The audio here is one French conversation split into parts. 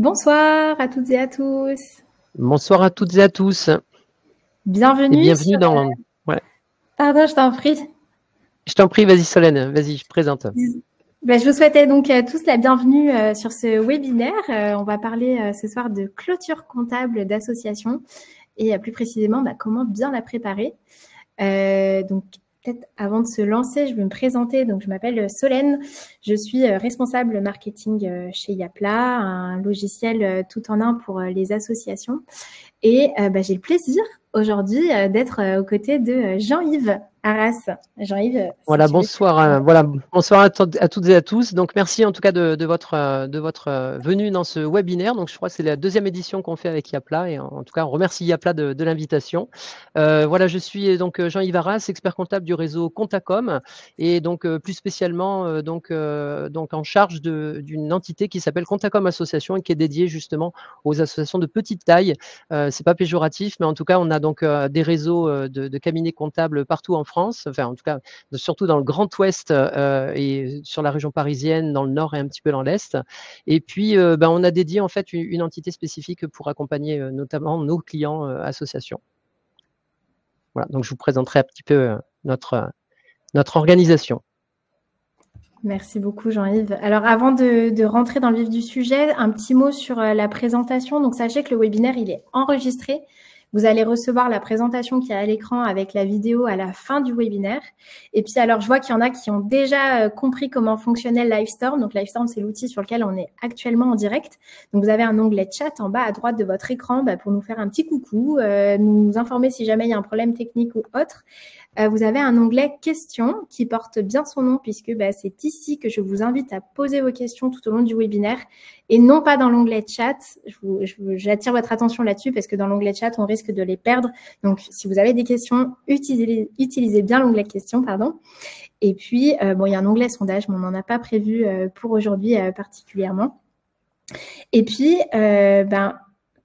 Bonsoir à toutes et à tous. Bonsoir à toutes et à tous. Bienvenue. Et bienvenue dans... Ouais. Pardon, je t'en prie. Je t'en prie, vas-y Solène, vas-y, je présente. Je vous souhaitais donc tous la bienvenue sur ce webinaire. On va parler ce soir de clôture comptable d'association et plus précisément comment bien la préparer. Donc peut-être avant de se lancer, je vais me présenter. Donc je m'appelle Solène, je suis responsable marketing chez Yapla, un logiciel tout en un pour les associations. Et j'ai le plaisir aujourd'hui d'être aux côtés de Jean-Yves Arras. Jean-Yves, voilà, bonsoir, bonsoir à toutes et à tous. Donc merci en tout cas de votre venue dans ce webinaire. Donc je crois que c'est la deuxième édition qu'on fait avec Yapla et en tout cas on remercie Yapla de l'invitation. Voilà, je suis donc Jean-Yves Arras, expert comptable du réseau Contacom et donc plus spécialement donc en charge d'une entité qui s'appelle Contacom Association et qui est dédiée justement aux associations de petite taille. C'est pas péjoratif, mais en tout cas on a donc des réseaux de cabinets comptables partout en France, enfin en tout cas surtout dans le Grand Ouest et sur la région parisienne, dans le Nord et un petit peu dans l'Est. Et puis on a dédié en fait une entité spécifique pour accompagner notamment nos clients associations. Voilà, donc je vous présenterai un petit peu notre organisation. Merci beaucoup Jean-Yves. Alors avant de rentrer dans le vif du sujet, un petit mot sur la présentation. Donc sachez que le webinaire il est enregistré. Vous allez recevoir la présentation qui est à l'écran avec la vidéo à la fin du webinaire. Et puis alors je vois qu'il y en a qui ont déjà compris comment fonctionnait Livestorm. Donc Livestorm c'est l'outil sur lequel on est actuellement en direct. Donc vous avez un onglet chat en bas à droite de votre écran pour nous faire un petit coucou, nous informer si jamais il y a un problème technique ou autre. Vous avez un onglet questions qui porte bien son nom puisque c'est ici que je vous invite à poser vos questions tout au long du webinaire et non pas dans l'onglet chat. J'attire votre attention là-dessus parce que dans l'onglet chat, on risque de les perdre. Donc, si vous avez des questions, utilisez bien l'onglet questions, pardon. Et puis, il y a un onglet sondage, mais on n'en a pas prévu pour aujourd'hui particulièrement. Et puis,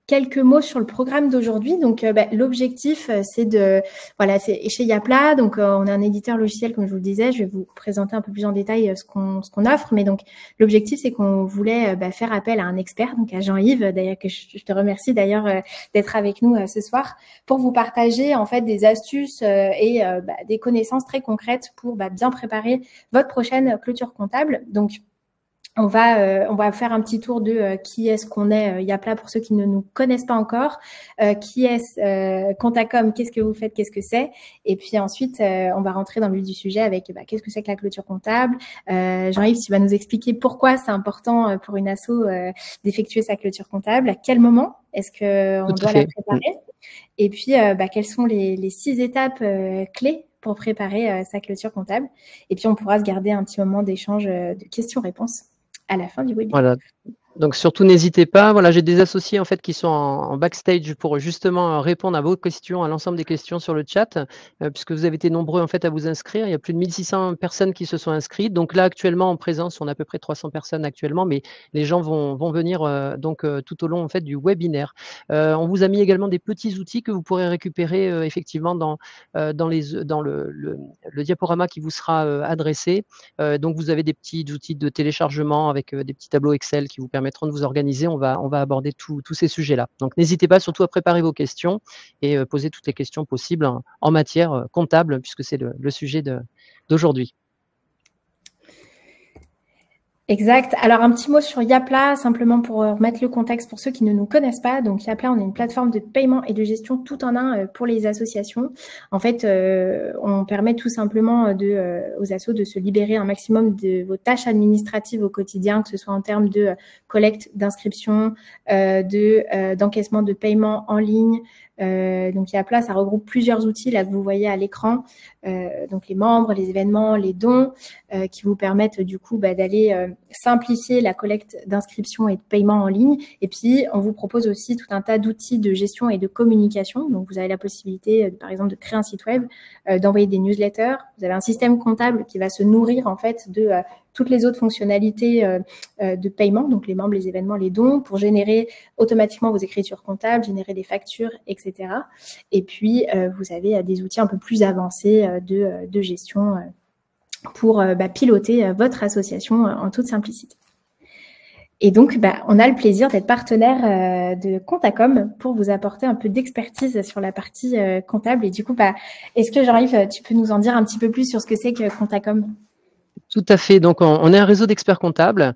quelques mots sur le programme d'aujourd'hui. Donc, l'objectif, c'est c'est chez Yapla. Donc, on est un éditeur logiciel, comme je vous le disais. Je vais vous présenter un peu plus en détail ce qu'on offre. Mais donc, l'objectif, c'est qu'on voulait faire appel à un expert, donc à Jean-Yves, d'ailleurs, que je te remercie d'ailleurs d'être avec nous ce soir, pour vous partager en fait des astuces et des connaissances très concrètes pour bien préparer votre prochaine clôture comptable. Donc, on va faire un petit tour de qui est-ce qu'on est Yapla pour ceux qui ne nous connaissent pas encore. Qui est-ce Contacom, qu'est-ce que vous faites, qu'est-ce que c'est? Et puis ensuite, on va rentrer dans le vif du sujet avec qu'est-ce que c'est que la clôture comptable. Jean-Yves, tu vas nous expliquer pourquoi c'est important pour une asso d'effectuer sa clôture comptable. À quel moment est-ce qu'on doit la préparer? Et puis, quelles sont les 6 étapes clés pour préparer sa clôture comptable? Et puis, on pourra se garder un petit moment d'échange de questions-réponses à la fin du webinaire. Voilà. Donc surtout n'hésitez pas. Voilà, j'ai des associés en fait qui sont en backstage pour justement répondre à vos questions, à l'ensemble des questions sur le chat, puisque vous avez été nombreux en fait à vous inscrire. Il y a plus de 1600 personnes qui se sont inscrites. Donc là actuellement en présence, on a à peu près 300 personnes actuellement, mais les gens vont venir tout au long en fait du webinaire. On vous a mis également des petits outils que vous pourrez récupérer effectivement dans le diaporama qui vous sera adressé. Donc vous avez des petits outils de téléchargement avec des petits tableaux Excel qui vous permettront de vous organiser. On va aborder tous ces sujets-là. Donc, n'hésitez pas surtout à préparer vos questions et poser toutes les questions possibles en matière comptable, puisque c'est le sujet d'aujourd'hui. Exact. Alors, un petit mot sur Yapla, simplement pour remettre le contexte pour ceux qui ne nous connaissent pas. Donc, Yapla, on est une plateforme de paiement et de gestion tout en un pour les associations. En fait, on permet tout simplement aux assos de se libérer un maximum de vos tâches administratives au quotidien, que ce soit en termes de collecte, d'inscription, d'encaissement de paiement en ligne. Donc, Yapla, ça regroupe plusieurs outils là que vous voyez à l'écran. Donc, les membres, les événements, les dons qui vous permettent du coup d'aller simplifier la collecte d'inscription et de paiement en ligne. Et puis, on vous propose aussi tout un tas d'outils de gestion et de communication. Donc, vous avez la possibilité, par exemple, de créer un site web, d'envoyer des newsletters. Vous avez un système comptable qui va se nourrir en fait de toutes les autres fonctionnalités de paiement, donc les membres, les événements, les dons, pour générer automatiquement vos écritures comptables, générer des factures, etc. Et puis, vous avez des outils un peu plus avancés de gestion pour piloter votre association en toute simplicité. Et donc, on a le plaisir d'être partenaire de Contacom pour vous apporter un peu d'expertise sur la partie comptable. Et du coup, est-ce que Jean-Yves, tu peux nous en dire un petit peu plus sur ce que c'est que Contacom? Tout à fait. Donc, on est un réseau d'experts comptables.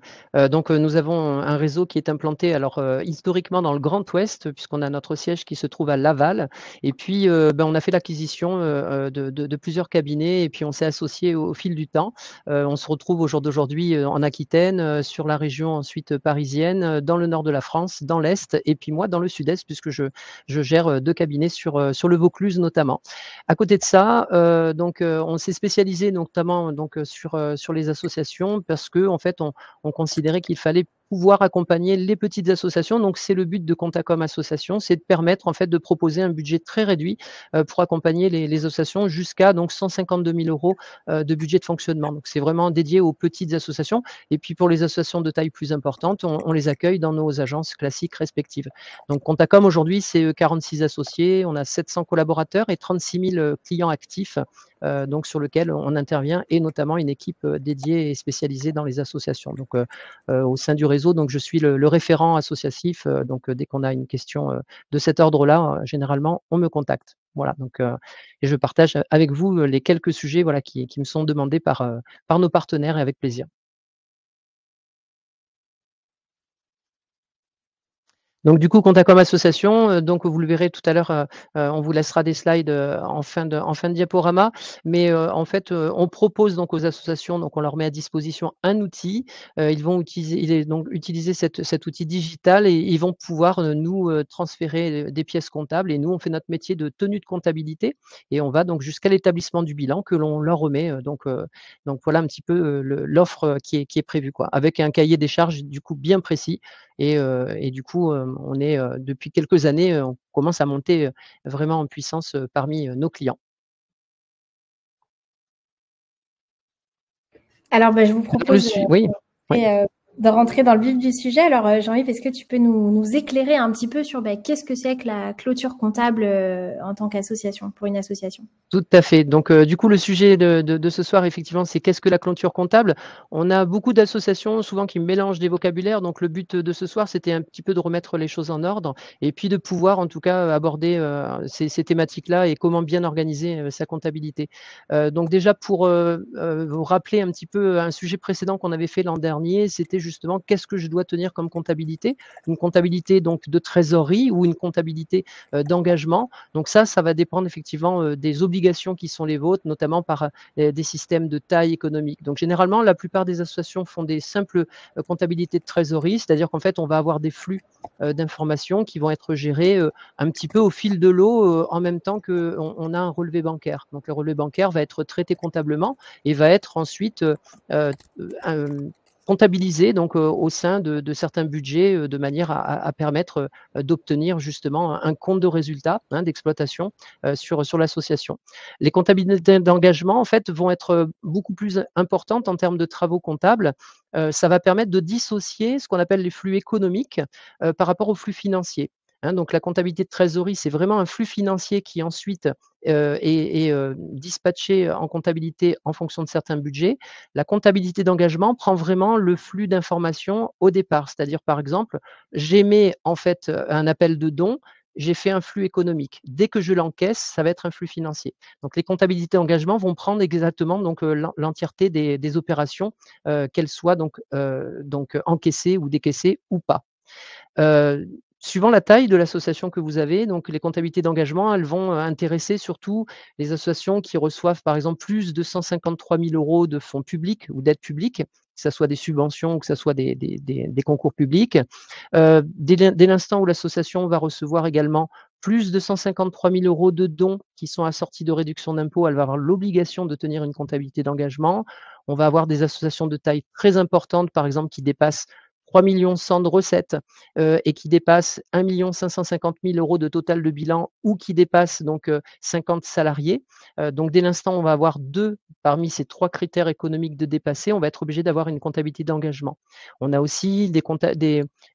Donc, nous avons un réseau qui est implanté, alors, historiquement dans le Grand Ouest, puisqu'on a notre siège qui se trouve à Laval. Et puis, on a fait l'acquisition de plusieurs cabinets et puis on s'est associé au fil du temps. On se retrouve au jour d'aujourd'hui en Aquitaine, sur la région ensuite parisienne, dans le nord de la France, dans l'Est, et puis moi dans le Sud-Est, puisque je gère deux cabinets sur le Vaucluse notamment. À côté de ça, on s'est spécialisé notamment sur les associations parce qu'en fait, on considérait qu'il fallait pouvoir accompagner les petites associations. Donc c'est le but de Contacom Association, c'est de permettre en fait de proposer un budget très réduit, pour accompagner les associations jusqu'à donc 152 000 € de budget de fonctionnement. Donc c'est vraiment dédié aux petites associations et puis pour les associations de taille plus importante, on les accueille dans nos agences classiques respectives. Donc Contacom aujourd'hui, c'est 46 associés, on a 700 collaborateurs et 36 000 clients actifs, donc sur lequel on intervient et notamment une équipe dédiée et spécialisée dans les associations. Donc au sein du réseau, donc je suis le référent associatif, donc dès qu'on a une question de cet ordre-là, généralement on me contacte. Voilà, donc et je partage avec vous les quelques sujets, voilà, qui me sont demandés par nos partenaires et avec plaisir. Donc du coup, Contacom Association, donc vous le verrez tout à l'heure, on vous laissera des slides, en fin de diaporama. Mais, en fait, on propose donc aux associations, donc on leur met à disposition un outil. Ils vont utiliser cet outil digital et ils vont pouvoir, nous, transférer, des pièces comptables et nous, on fait notre métier de tenue de comptabilité et on va donc jusqu'à l'établissement du bilan que l'on leur remet, donc voilà un petit peu, l'offre, qui est prévue quoi. Avec un cahier des charges du coup bien précis et du coup, on est, depuis quelques années, on commence à monter, vraiment en puissance, parmi, nos clients. Alors, je vous Dans le propose su Oui, oui. et, de rentrer dans le vif du sujet. Alors, Jean-Yves, est-ce que tu peux nous éclairer un petit peu sur qu'est-ce que c'est que la clôture comptable en tant qu'association, pour une association? Tout à fait. Donc, du coup, le sujet de ce soir, effectivement, c'est qu'est-ce que la clôture comptable? On a beaucoup d'associations, souvent, qui mélangent des vocabulaires. Donc, le but de ce soir, c'était un petit peu de remettre les choses en ordre et puis de pouvoir, en tout cas, aborder ces thématiques-là et comment bien organiser sa comptabilité. Donc, déjà, pour vous rappeler un petit peu un sujet précédent qu'on avait fait l'an dernier, c'était justement qu'est-ce que je dois tenir comme comptabilité? Une comptabilité donc de trésorerie ou une comptabilité d'engagement. Donc ça va dépendre effectivement des obligations qui sont les vôtres, notamment par des systèmes de taille économique. Donc généralement, la plupart des associations font des simples comptabilités de trésorerie, c'est-à-dire qu'en fait, on va avoir des flux d'informations qui vont être gérés un petit peu au fil de l'eau en même temps qu'on a un relevé bancaire. Donc le relevé bancaire va être traité comptablement et va être ensuite euh, euh, comptabilisé donc au sein de certains budgets de manière à permettre d'obtenir justement un compte de résultat, hein, d'exploitation sur l'association. Les comptabilités d'engagement, en fait, vont être beaucoup plus importantes en termes de travaux comptables. Ça va permettre de dissocier ce qu'on appelle les flux économiques par rapport aux flux financiers. Hein, donc la comptabilité de trésorerie, c'est vraiment un flux financier qui ensuite est dispatché en comptabilité en fonction de certains budgets. La comptabilité d'engagement prend vraiment le flux d'informations au départ. C'est-à-dire, par exemple, j'émets en fait un appel de dons, j'ai fait un flux économique. Dès que je l'encaisse, ça va être un flux financier. Donc les comptabilités d'engagement vont prendre exactement donc, l'entièreté des opérations, qu'elles soient donc encaissées ou décaissées ou pas. Heu, Suivant la taille de l'association que vous avez, donc les comptabilités d'engagement, elles vont intéresser surtout les associations qui reçoivent, par exemple, plus de 153 000 € de fonds publics ou d'aides publiques, que ça soit des subventions ou que ça soit des concours publics. Dès l'instant où l'association va recevoir également plus de 153 000 € de dons qui sont assortis de réduction d'impôts, elle va avoir l'obligation de tenir une comptabilité d'engagement. On va avoir des associations de taille très importante, par exemple, qui dépassent 3 100 000 de recettes, et qui dépasse 1 550 000 € de total de bilan ou qui dépasse donc 50 salariés. Donc dès l'instant où on va avoir 2 parmi ces 3 critères économiques de dépasser, on va être obligé d'avoir une comptabilité d'engagement. On a aussi des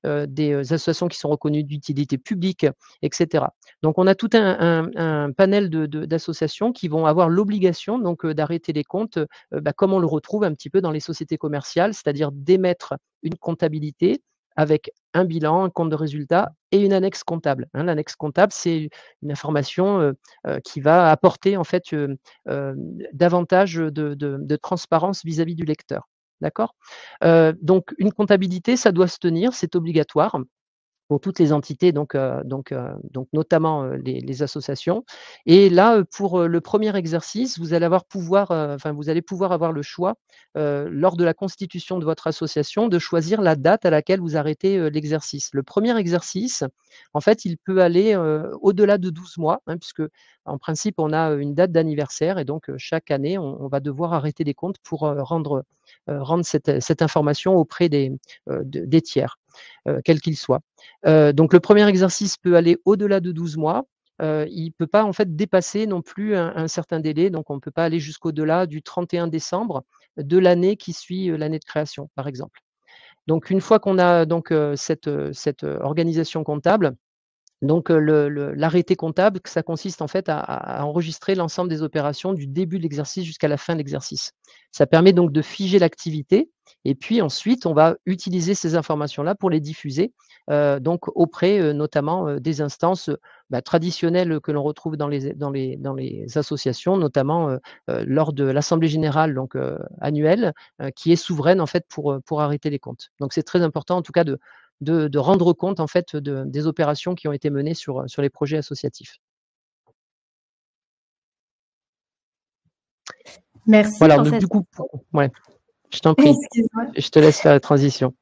associations qui sont reconnues d'utilité publique et cetera. Donc on a tout un panel d'associations qui vont avoir l'obligation donc d'arrêter les comptes, comme on le retrouve un petit peu dans les sociétés commerciales, c'est-à-dire d'émettre une comptabilité avec un bilan, un compte de résultat et une annexe comptable, hein. L'annexe comptable, c'est une information, qui va apporter en fait, davantage de transparence vis-à-vis du lecteur. D'accord? Donc une comptabilité, ça doit se tenir, c'est obligatoire pour toutes les entités, donc notamment, les associations. Et là, pour, le premier exercice, vous allez pouvoir avoir le choix, lors de la constitution de votre association, de choisir la date à laquelle vous arrêtez, l'exercice. Le premier exercice, en fait, il peut aller, au-delà de 12 mois, hein, puisque en principe, on a, une date d'anniversaire et donc, chaque année, on va devoir arrêter les comptes pour, rendre cette information auprès des tiers, quels qu'ils soient. Donc le premier exercice peut aller au-delà de 12 mois. Il ne peut pas en fait dépasser non plus un certain délai, donc on ne peut pas aller jusqu'au-delà du 31 décembre de l'année qui suit, l'année de création, par exemple. Donc une fois qu'on a donc, cette organisation comptable, donc, l'arrêté comptable, ça consiste en fait à enregistrer l'ensemble des opérations du début de l'exercice jusqu'à la fin de l'exercice. Ça permet donc de figer l'activité et puis ensuite on va utiliser ces informations-là pour les diffuser, donc auprès, notamment, des instances, traditionnelles que l'on retrouve dans les associations, notamment, lors de l'assemblée générale donc, annuelle, qui est souveraine en fait pour arrêter les comptes. Donc c'est très important en tout cas de rendre compte en fait des opérations qui ont été menées sur les projets associatifs. Merci Voilà, pour donc cette du coup ouais, je t'en prie, excuse-moi. je te laisse faire la transition.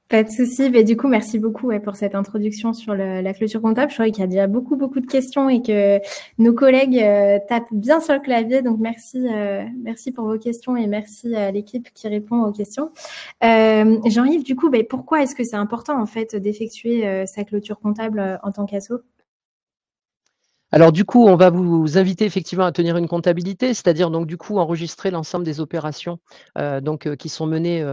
Pas de souci. Mais du coup, merci beaucoup ouais, pour cette introduction sur la clôture comptable. Je crois qu'il y a déjà beaucoup, beaucoup de questions et que nos collègues tapent bien sur le clavier. Donc, merci pour vos questions et merci à l'équipe qui répond aux questions. Jean-Yves, du coup, pourquoi est-ce que c'est important en fait d'effectuer sa clôture comptable en tant qu'asso? Alors du coup, on va vous inviter effectivement à tenir une comptabilité, c'est-à-dire donc du coup enregistrer l'ensemble des opérations, qui sont menées,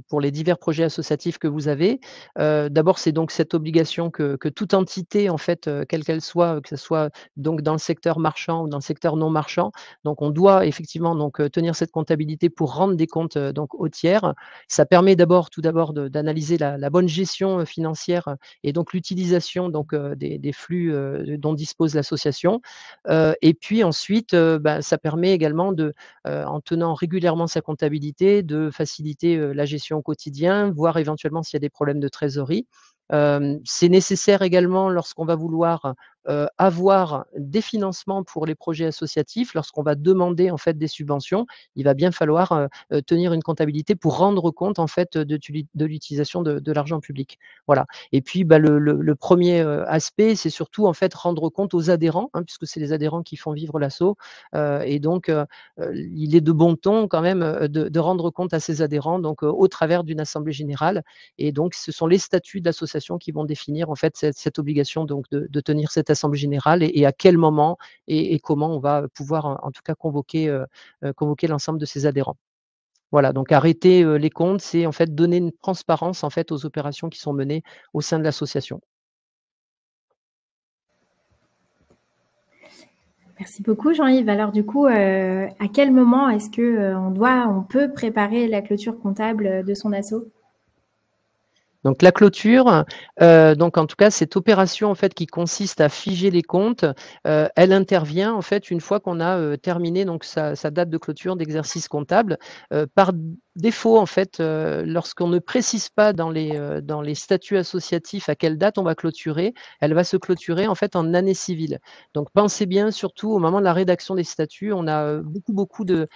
pour les divers projets associatifs que vous avez. D'abord, c'est donc cette obligation que toute entité en fait, quelle qu'elle soit, que ce soit donc dans le secteur marchand ou dans le secteur non marchand, donc on doit effectivement donc, tenir cette comptabilité pour rendre des comptes, donc aux tiers. Ça permet tout d'abord d'analyser la bonne gestion, financière, et donc l'utilisation donc, des flux, dont dispose l'association. Et puis ensuite, ça permet également en tenant régulièrement sa comptabilité, de faciliter, la gestion au quotidien, voire éventuellement s'il y a des problèmes de trésorerie. C'est nécessaire également lorsqu'on va vouloir, avoir des financements pour les projets associatifs. Lorsqu'on va demander en fait des subventions, il va bien falloir, tenir une comptabilité pour rendre compte en fait de l'utilisation de l'argent public. Voilà. Et puis, le 1er, aspect, c'est surtout en fait rendre compte aux adhérents, hein, puisque c'est les adhérents qui font vivre l'asso, et donc, il est de bon ton quand même, de rendre compte à ses adhérents donc, au travers d'une assemblée générale. Et donc ce sont les statuts de l'association qui vont définir en fait cette obligation donc de tenir cette assemblée générale et à quel moment et comment on va pouvoir en tout cas convoquer l'ensemble de ses adhérents. Voilà, donc arrêter, les comptes, c'est en fait donner une transparence en fait aux opérations qui sont menées au sein de l'association. Merci beaucoup, Jean-Yves. Alors, du coup, à quel moment est-ce que on peut préparer la clôture comptable de son asso? Donc la clôture, donc en tout cas cette opération en fait qui consiste à figer les comptes, elle intervient en fait une fois qu'on a, terminé donc sa date de clôture d'exercice comptable. Par défaut en fait, lorsqu'on ne précise pas dans les statuts associatifs à quelle date on va clôturer, elle va se clôturer en fait en année civile. Donc pensez bien surtout au moment de la rédaction des statuts, on a, beaucoup de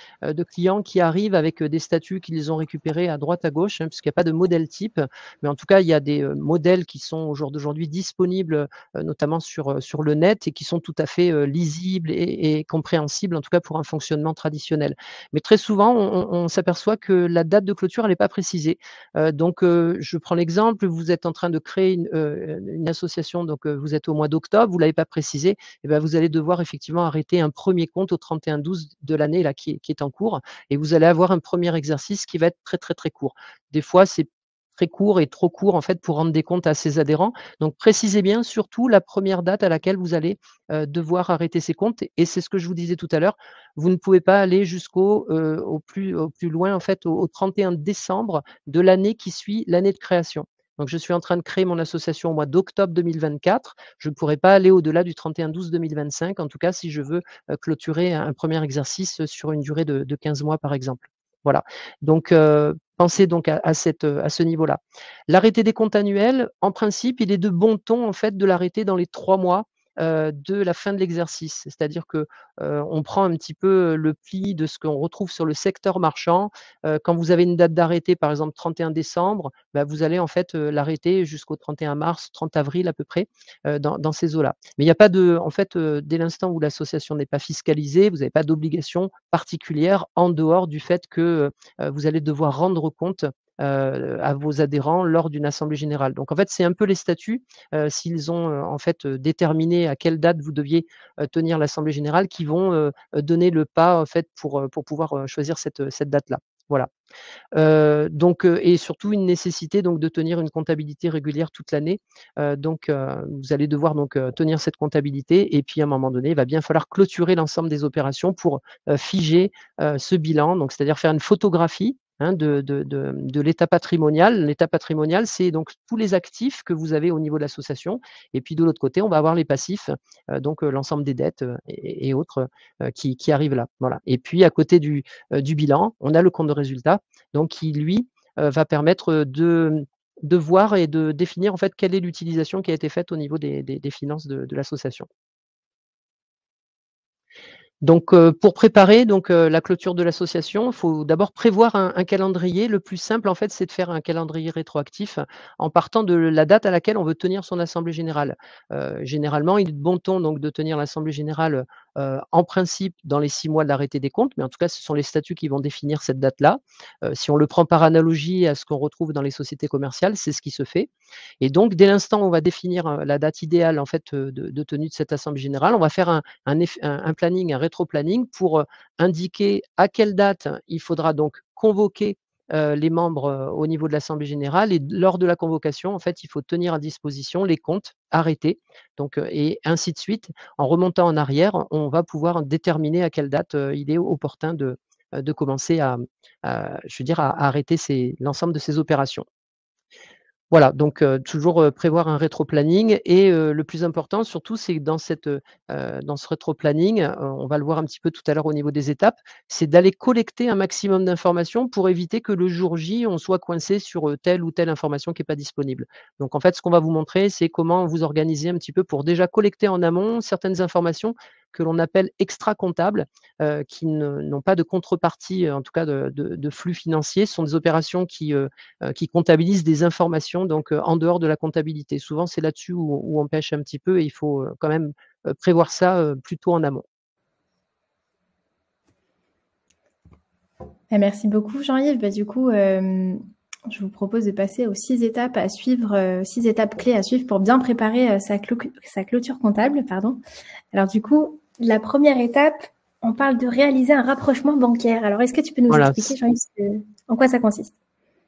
clients qui arrivent avec, des statuts qu'ils ont récupérés à droite à gauche, hein, puisqu'il n'y a pas de modèle type. Mais en tout cas, il y a des, modèles qui sont au jour d'aujourd'hui disponibles, notamment sur le net et qui sont tout à fait, lisibles et compréhensibles, en tout cas pour un fonctionnement traditionnel. Mais très souvent, on s'aperçoit que la date de clôture, elle n'est pas précisée. Donc, je prends l'exemple, vous êtes en train de créer une association, donc, vous êtes au mois d'octobre, vous ne l'avez pas précisé, et ben, vous allez devoir effectivement arrêter un premier compte au 31/12 de l'année là qui est en cours et vous allez avoir un premier exercice qui va être très, très, très court. Des fois, c'est très court et trop court en fait pour rendre des comptes à ses adhérents. Donc précisez bien surtout la première date à laquelle vous allez, devoir arrêter ces comptes et c'est ce que je vous disais tout à l'heure, vous ne pouvez pas aller au plus loin en fait au 31 décembre de l'année qui suit l'année de création. Donc, je suis en train de créer mon association au mois d'octobre 2024. Je ne pourrai pas aller au-delà du 31/12/2025, en tout cas si je veux clôturer un premier exercice sur une durée de 15 mois, par exemple. Voilà. Donc, pensez donc à ce niveau-là. L'arrêté des comptes annuels, en principe, il est de bon ton en fait de l'arrêter dans les 3 mois de la fin de l'exercice. C'est-à-dire que on prend un petit peu le pli de ce qu'on retrouve sur le secteur marchand. Quand vous avez une date d'arrêté, par exemple 31 décembre, bah, vous allez en fait l'arrêter jusqu'au 31 mars, 30 avril à peu près, dans ces eaux-là. Mais il n'y a pas de, en fait, dès l'instant où l'association n'est pas fiscalisée, vous n'avez pas d'obligation particulière en dehors du fait que vous allez devoir rendre compte à vos adhérents lors d'une assemblée générale. Donc en fait, c'est un peu les statuts, s'ils ont en fait déterminé à quelle date vous deviez tenir l'assemblée générale, qui vont donner le pas en fait pour pouvoir choisir cette date-là. Voilà. Donc et surtout une nécessité donc de tenir une comptabilité régulière toute l'année. Donc vous allez devoir donc tenir cette comptabilité et puis à un moment donné, il va bien falloir clôturer l'ensemble des opérations pour figer ce bilan. Donc c'est-à-dire faire une photographie, hein, de l'état patrimonial. L'état patrimonial, c'est donc tous les actifs que vous avez au niveau de l'association et puis de l'autre côté, on va avoir les passifs, donc l'ensemble des dettes, et autres, qui arrivent là. Voilà. Et puis à côté du bilan, on a le compte de résultat, donc qui lui, va permettre de voir et de définir en fait quelle est l'utilisation qui a été faite au niveau des finances de l'association. Donc, pour préparer donc, la clôture de l'association, il faut d'abord prévoir un calendrier. Le plus simple, en fait, c'est de faire un calendrier rétroactif en partant de la date à laquelle on veut tenir son assemblée générale. Généralement, il est de bon ton donc de tenir l'assemblée générale, en principe dans les 6 mois de l'arrêté des comptes, mais en tout cas, ce sont les statuts qui vont définir cette date-là. Si on le prend par analogie à ce qu'on retrouve dans les sociétés commerciales, c'est ce qui se fait. Et donc, dès l'instant où on va définir, la date idéale en fait, de tenue de cette assemblée générale, on va faire un planning, un rétro-planning pour indiquer à quelle date il faudra donc convoquer les membres au niveau de l'assemblée générale, et lors de la convocation, en fait, il faut tenir à disposition les comptes arrêtés, donc et ainsi de suite. En remontant en arrière, on va pouvoir déterminer à quelle date il est opportun de commencer je veux dire, à arrêter l'ensemble de ces opérations. Voilà, donc toujours prévoir un rétro-planning, et le plus important surtout, c'est que dans ce rétro-planning, on va le voir un petit peu tout à l'heure au niveau des étapes, c'est d'aller collecter un maximum d'informations pour éviter que le jour J, on soit coincé sur telle ou telle information qui est pas disponible. Donc en fait, ce qu'on va vous montrer, c'est comment vous organiser un petit peu pour déjà collecter en amont certaines informations que l'on appelle extra-comptables, qui n'ont pas de contrepartie, en tout cas de flux financiers. Ce sont des opérations qui comptabilisent des informations donc en dehors de la comptabilité. Souvent, c'est là-dessus où on pêche un petit peu, et il faut quand même prévoir ça plutôt en amont. Merci beaucoup Jean-Yves. Bah, du coup, je vous propose de passer aux 6 étapes à suivre, 6 étapes clés à suivre pour bien préparer sa clôture comptable. Pardon. Alors du coup, la première étape, on parle de réaliser un rapprochement bancaire. Alors est-ce que tu peux nous expliquer, Jean-Yves, en quoi ça consiste ?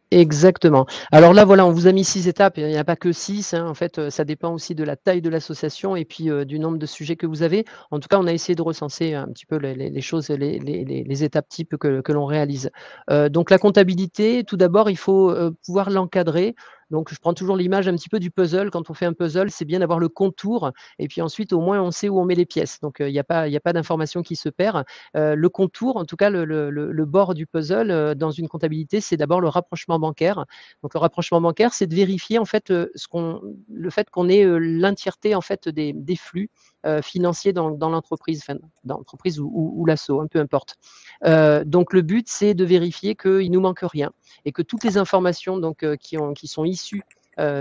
Exactement. Alors là, voilà, on vous a mis 6 étapes. Il n'y a pas que 6, hein. En fait, ça dépend aussi de la taille de l'association et puis du nombre de sujets que vous avez. En tout cas, on a essayé de recenser un petit peu les choses, les étapes types que l'on réalise. Donc la comptabilité, tout d'abord, il faut pouvoir l'encadrer. Donc je prends toujours l'image un petit peu du puzzle. Quand on fait un puzzle, c'est bien d'avoir le contour, et puis ensuite, au moins, on sait où on met les pièces. Donc il n'y a pas d'information qui se perd. Le contour, en tout cas le bord du puzzle, dans une comptabilité, c'est d'abord le rapprochement bancaire. Donc le rapprochement bancaire, c'est de vérifier en fait, le fait qu'on ait l'entièreté en fait des flux financiers dans l'entreprise, enfin dans l'entreprise ou l'asso, hein, peu importe. Donc le but, c'est de vérifier qu'il nous manque rien et que toutes les informations donc qui sont issues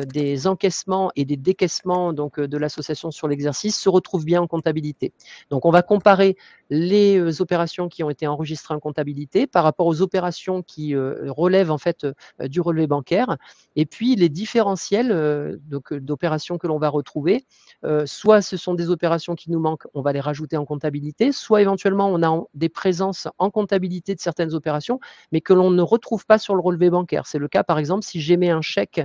des encaissements et des décaissements donc de l'association sur l'exercice se retrouvent bien en comptabilité. Donc on va comparer les opérations qui ont été enregistrées en comptabilité par rapport aux opérations qui relèvent en fait du relevé bancaire, et puis les différentiels d'opérations que l'on va retrouver. Soit ce sont des opérations qui nous manquent, on va les rajouter en comptabilité, soit éventuellement on a des présences en comptabilité de certaines opérations, mais que l'on ne retrouve pas sur le relevé bancaire. C'est le cas par exemple si j'émets un chèque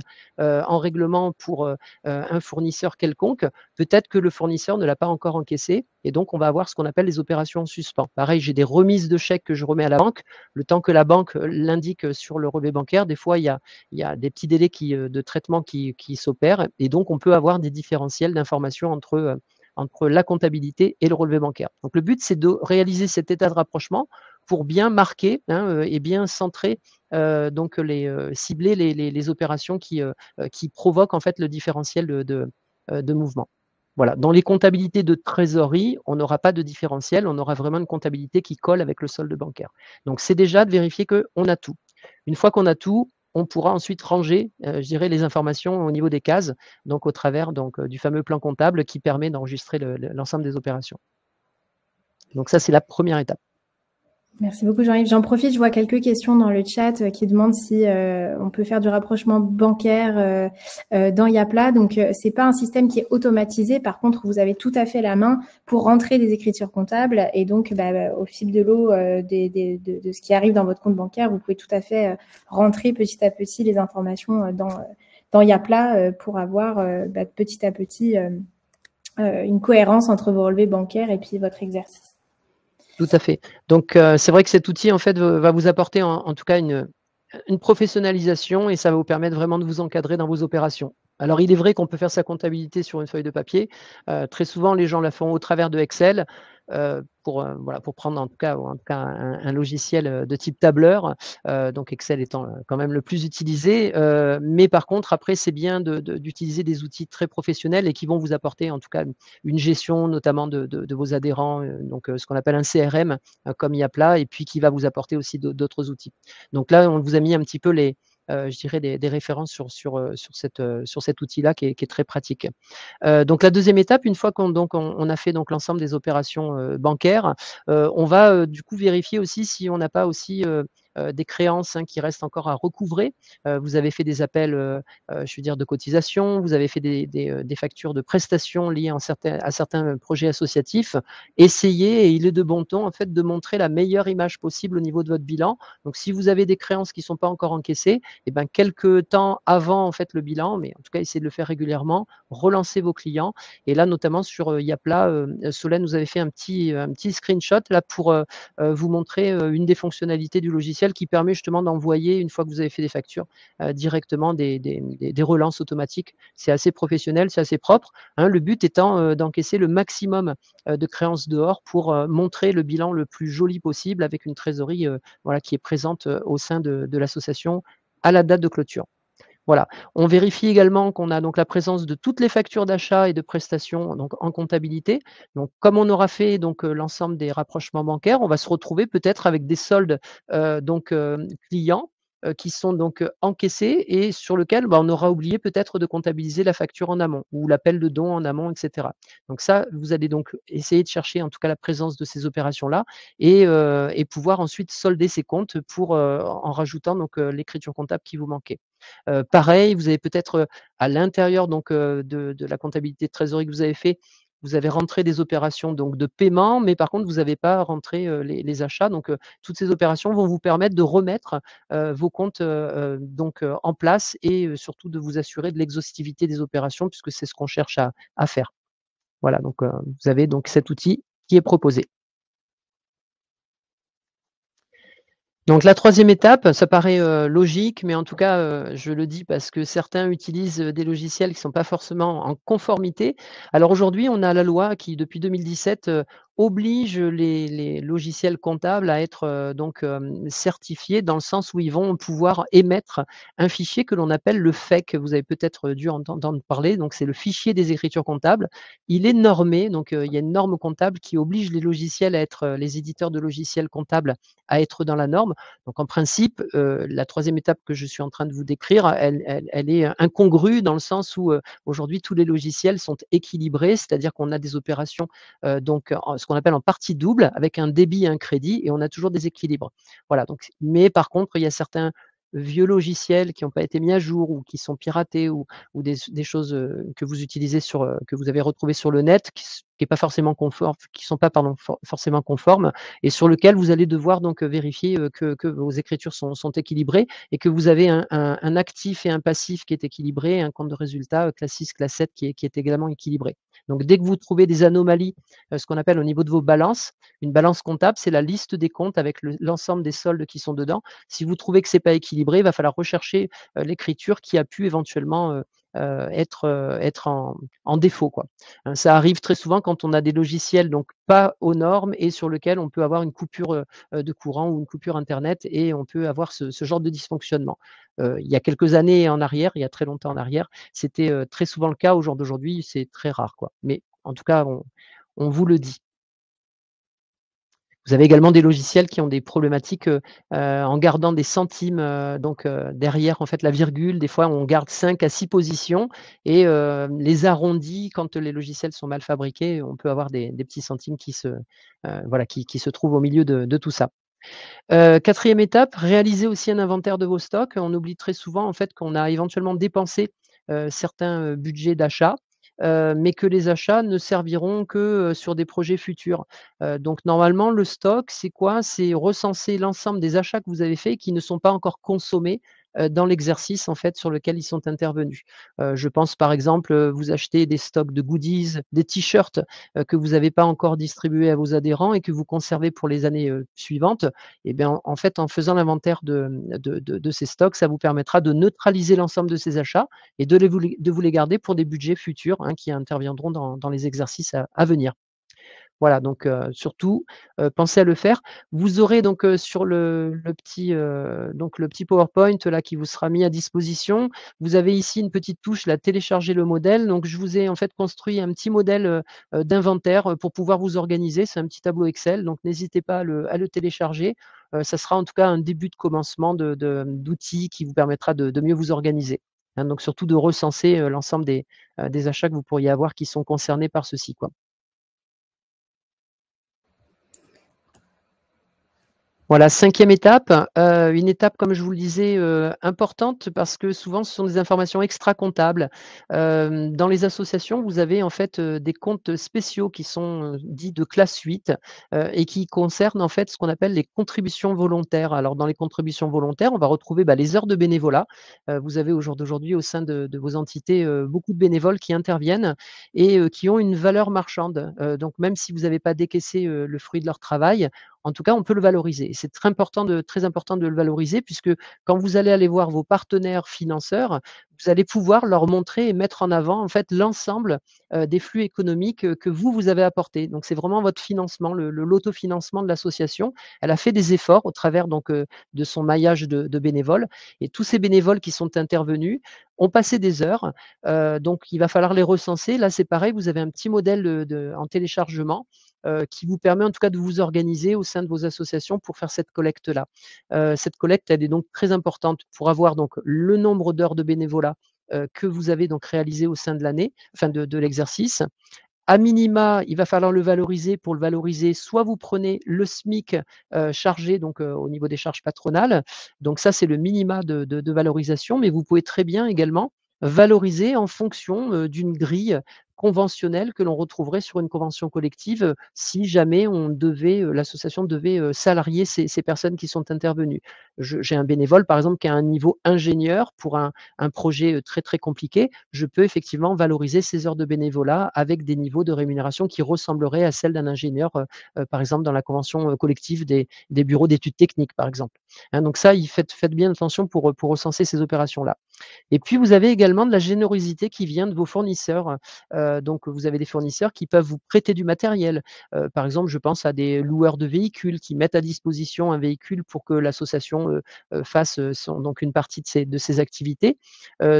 en règlement pour un fournisseur quelconque, peut-être que le fournisseur ne l'a pas encore encaissé et donc on va avoir ce qu'on appelle les opérations en suspens. Pareil, j'ai des remises de chèques que je remets à la banque, le temps que la banque l'indique sur le relevé bancaire. Des fois, il y a des petits délais de traitement qui s'opèrent et donc on peut avoir des différentiels d'informations entre la comptabilité et le relevé bancaire. Donc le but, c'est de réaliser cet état de rapprochement pour bien marquer et bien centrer, donc cibler les opérations qui provoquent en fait le différentiel de mouvement. Voilà. Dans les comptabilités de trésorerie, on n'aura pas de différentiel, on aura vraiment une comptabilité qui colle avec le solde bancaire. Donc c'est déjà de vérifier qu'on a tout. Une fois qu'on a tout, on pourra ensuite ranger, je dirais, les informations au niveau des cases, donc au travers du fameux plan comptable qui permet d'enregistrer l'ensemble des opérations. Donc ça, c'est la première étape. Merci beaucoup Jean-Yves. J'en profite, je vois quelques questions dans le chat qui demandent si on peut faire du rapprochement bancaire dans Yapla. Donc c'est pas un système qui est automatisé. Par contre, vous avez tout à fait la main pour rentrer des écritures comptables et donc au fil de l'eau de ce qui arrive dans votre compte bancaire, vous pouvez tout à fait rentrer petit à petit les informations dans Yapla pour avoir petit à petit une cohérence entre vos relevés bancaires et puis votre exercice. Tout à fait. Donc, c'est vrai que cet outil, en fait, va vous apporter en tout cas une professionnalisation et ça va vous permettre vraiment de vous encadrer dans vos opérations. Alors, il est vrai qu'on peut faire sa comptabilité sur une feuille de papier. Très souvent, les gens la font au travers de Excel voilà, pour prendre en tout cas un logiciel de type tableur. Donc, Excel étant quand même le plus utilisé. Mais par contre, après, c'est bien d'utiliser des outils très professionnels et qui vont vous apporter en tout cas une gestion notamment de vos adhérents, donc ce qu'on appelle un CRM comme Yapla, et puis qui va vous apporter aussi d'autres outils. Donc là, on vous a mis un petit peu je dirais des références sur cet outil-là qui est très pratique. Donc la deuxième étape, une fois qu'on a fait donc l'ensemble des opérations bancaires, on va du coup vérifier aussi si on n'a pas aussi des créances qui restent encore à recouvrer. Vous avez fait des appels, je veux dire, de cotisation, vous avez fait des factures de prestations liées à certains projets associatifs. Essayez, et il est de bon ton, en fait, de montrer la meilleure image possible au niveau de votre bilan. Donc, si vous avez des créances qui ne sont pas encore encaissées, et ben, quelques temps avant en fait, le bilan, mais en tout cas, essayez de le faire régulièrement, relancez vos clients. Et là, notamment sur Yapla, Solène nous avait fait un petit screenshot là, pour vous montrer une des fonctionnalités du logiciel qui permet justement d'envoyer, une fois que vous avez fait des factures, directement des relances automatiques. C'est assez professionnel, c'est assez propre. Le but étant d'encaisser le maximum de créances dehors pour montrer le bilan le plus joli possible avec une trésorerie voilà, qui est présente au sein de l'association à la date de clôture. Voilà. On vérifie également qu'on a donc la présence de toutes les factures d'achat et de prestations donc en comptabilité. Donc, comme on aura fait donc l'ensemble des rapprochements bancaires, on va se retrouver peut-être avec des soldes clients qui sont donc encaissés et sur lequel on aura oublié peut-être de comptabiliser la facture en amont ou l'appel de don en amont, etc. Donc ça, vous allez donc essayer de chercher en tout cas la présence de ces opérations-là et pouvoir ensuite solder ces comptes pour en rajoutant donc l'écriture comptable qui vous manquait. Pareil, vous avez peut-être à l'intérieur donc de la comptabilité de trésorerie que vous avez fait, vous avez rentré des opérations donc de paiement, mais par contre vous n'avez pas rentré les achats. Donc toutes ces opérations vont vous permettre de remettre vos comptes donc en place et surtout de vous assurer de l'exhaustivité des opérations puisque c'est ce qu'on cherche à faire. Voilà, donc vous avez donc cet outil qui est proposé. Donc la troisième étape, ça paraît logique, mais en tout cas, je le dis parce que certains utilisent des logiciels qui ne sont pas forcément en conformité. Alors aujourd'hui, on a la loi qui, depuis 2017, oblige les logiciels comptables à être certifiés dans le sens où ils vont pouvoir émettre un fichier que l'on appelle le FEC. Vous avez peut-être dû entendre parler, donc c'est le fichier des écritures comptables. Il est normé, donc il y a une norme comptable qui oblige les logiciels à être, les éditeurs de logiciels comptables à être dans la norme. Donc en principe, la troisième étape que je suis en train de vous décrire, elle est incongrue dans le sens où aujourd'hui tous les logiciels sont équilibrés, c'est-à-dire qu'on a des opérations ce qu'on appelle en partie double avec un débit et un crédit et on a toujours des équilibres. Voilà, donc, mais par contre, il y a certains vieux logiciels qui n'ont pas été mis à jour ou qui sont piratés ou des choses que vous utilisez que vous avez retrouvées sur le net qui est pas forcément conforme, qui sont pas pardon, forcément conformes et sur lequel vous allez devoir donc vérifier, que vos écritures sont équilibrées et que vous avez un actif et un passif qui est équilibré, un compte de résultat, classe 6, classe 7 qui est également équilibré. Donc dès que vous trouvez des anomalies, ce qu'on appelle au niveau de vos balances, une balance comptable, c'est la liste des comptes avec l'ensemble des soldes qui sont dedans. Si vous trouvez que c'est pas équilibré, il va falloir rechercher, l'écriture qui a pu éventuellement, être en défaut, quoi. Ça arrive très souvent quand on a des logiciels donc pas aux normes et sur lequel on peut avoir une coupure, de courant ou une coupure internet et on peut avoir ce genre de dysfonctionnement. Il y a quelques années en arrière, il y a très longtemps en arrière, c'était, très souvent le cas. Au jour d'aujourd'hui, c'est très rare, quoi. Mais en tout cas, on vous le dit. Vous avez également des logiciels qui ont des problématiques, en gardant des centimes, donc derrière en fait la virgule. Des fois, on garde 5 à 6 positions et les arrondis quand les logiciels sont mal fabriqués, on peut avoir des petits centimes voilà, qui se trouvent au milieu de tout ça. 4e étape, réaliser aussi un inventaire de vos stocks. On oublie très souvent en fait qu'on a éventuellement dépensé, certains, budgets d'achat, mais que les achats ne serviront que, sur des projets futurs. Donc normalement le stock, c'est quoi? C'est recenser l'ensemble des achats que vous avez faits qui ne sont pas encore consommés, dans l'exercice en fait sur lequel ils sont intervenus. Je pense par exemple, vous achetez des stocks de goodies, des t-shirts, que vous n'avez pas encore distribués à vos adhérents et que vous conservez pour les années, suivantes. Et bien, en fait, en faisant l'inventaire de ces stocks, ça vous permettra de neutraliser l'ensemble de ces achats et de vous les garder pour des budgets futurs, hein, qui interviendront dans les exercices à venir. Voilà, donc surtout, pensez à le faire. Vous aurez donc, sur le petit PowerPoint là qui vous sera mis à disposition, vous avez ici une petite touche là, télécharger le modèle. Donc je vous ai en fait construit un petit modèle, d'inventaire, pour pouvoir vous organiser. C'est un petit tableau Excel, donc n'hésitez pas à le télécharger. Ça sera en tout cas un début de commencement d'outils qui vous permettra de mieux vous organiser. Hein, donc surtout de recenser, l'ensemble des achats que vous pourriez avoir qui sont concernés par ceci, quoi. Voilà, 5e étape, une étape comme je vous le disais, importante parce que souvent ce sont des informations extra-comptables. Dans les associations, vous avez en fait, des comptes spéciaux qui sont, dits de classe 8, et qui concernent en fait ce qu'on appelle les contributions volontaires. Alors dans les contributions volontaires, on va retrouver, bah, les heures de bénévolat. Vous avez au jour d'aujourd'hui au sein de vos entités, beaucoup de bénévoles qui interviennent et qui ont une valeur marchande. Donc même si vous n'avez pas décaissé, le fruit de leur travail, en tout cas, on peut le valoriser et c'est très important de le valoriser puisque quand vous allez aller voir vos partenaires financeurs, vous allez pouvoir leur montrer et mettre en avant, en fait, l'ensemble, des flux économiques, que vous avez apportés. Donc c'est vraiment votre financement, l'autofinancement de l'association. Elle a fait des efforts au travers donc, de son maillage de bénévoles et tous ces bénévoles qui sont intervenus ont passé des heures, donc il va falloir les recenser. Là, c'est pareil, vous avez un petit modèle, en téléchargement qui vous permet en tout cas de vous organiser au sein de vos associations pour faire cette collecte-là. Cette collecte, elle est donc très importante pour avoir donc le nombre d'heures de bénévolat que vous avez donc réalisé au sein de l'année, enfin de l'exercice. À minima, il va falloir le valoriser. Pour le valoriser, soit vous prenez le SMIC chargé donc au niveau des charges patronales. Donc ça, c'est le minima de valorisation, mais vous pouvez très bien également valoriser en fonction, d'une grille conventionnelle que l'on retrouverait sur une convention collective, si jamais l'association devait, salarier ces personnes qui sont intervenues. J'ai un bénévole, par exemple, qui a un niveau ingénieur pour un projet, très, très compliqué. Je peux effectivement valoriser ces heures de bénévolat avec des niveaux de rémunération qui ressembleraient à celles d'un ingénieur, par exemple, dans la convention, collective des bureaux d'études techniques, par exemple. Hein, donc ça, faites bien attention pour recenser ces opérations-là. Et puis vous avez également de la générosité qui vient de vos fournisseurs. Donc vous avez des fournisseurs qui peuvent vous prêter du matériel. Par exemple, je pense à des loueurs de véhicules qui mettent à disposition un véhicule pour que l'association, fasse, donc une partie de ses activités.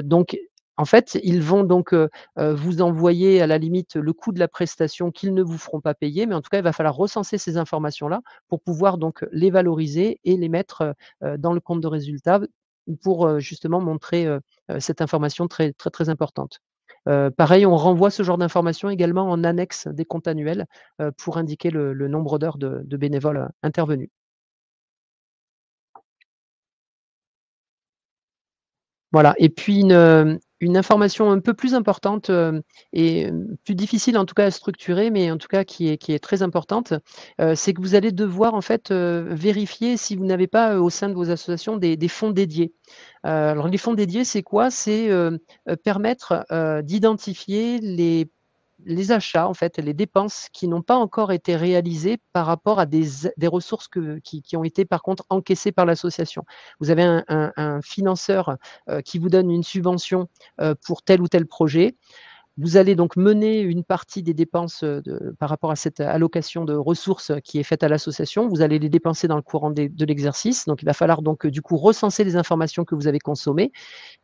Donc en fait, ils vont donc, vous envoyer à la limite le coût de la prestation qu'ils ne vous feront pas payer, mais en tout cas, il va falloir recenser ces informations-là pour pouvoir donc les valoriser et les mettre, dans le compte de résultat pour, justement montrer, cette information très, très, très importante. Pareil, on renvoie ce genre d'informations également en annexe des comptes annuels, pour indiquer le nombre d'heures de bénévoles, intervenus. Voilà et puis une information un peu plus importante et plus difficile en tout cas à structurer, mais en tout cas qui est très importante, c'est que vous allez devoir en fait vérifier si vous n'avez pas au sein de vos associations des fonds dédiés. Alors les fonds dédiés, c'est quoi? C'est permettre d'identifier les achats, en fait, les dépenses qui n'ont pas encore été réalisées par rapport à des ressources qui ont été par contre encaissées par l'association. Vous avez un financeur qui vous donne une subvention pour tel ou tel projet. Vous allez donc mener une partie des dépenses par rapport à cette allocation de ressources qui est faite à l'association. Vous allez les dépenser dans le courant de l'exercice. Donc, il va falloir donc du coup recenser les informations que vous avez consommées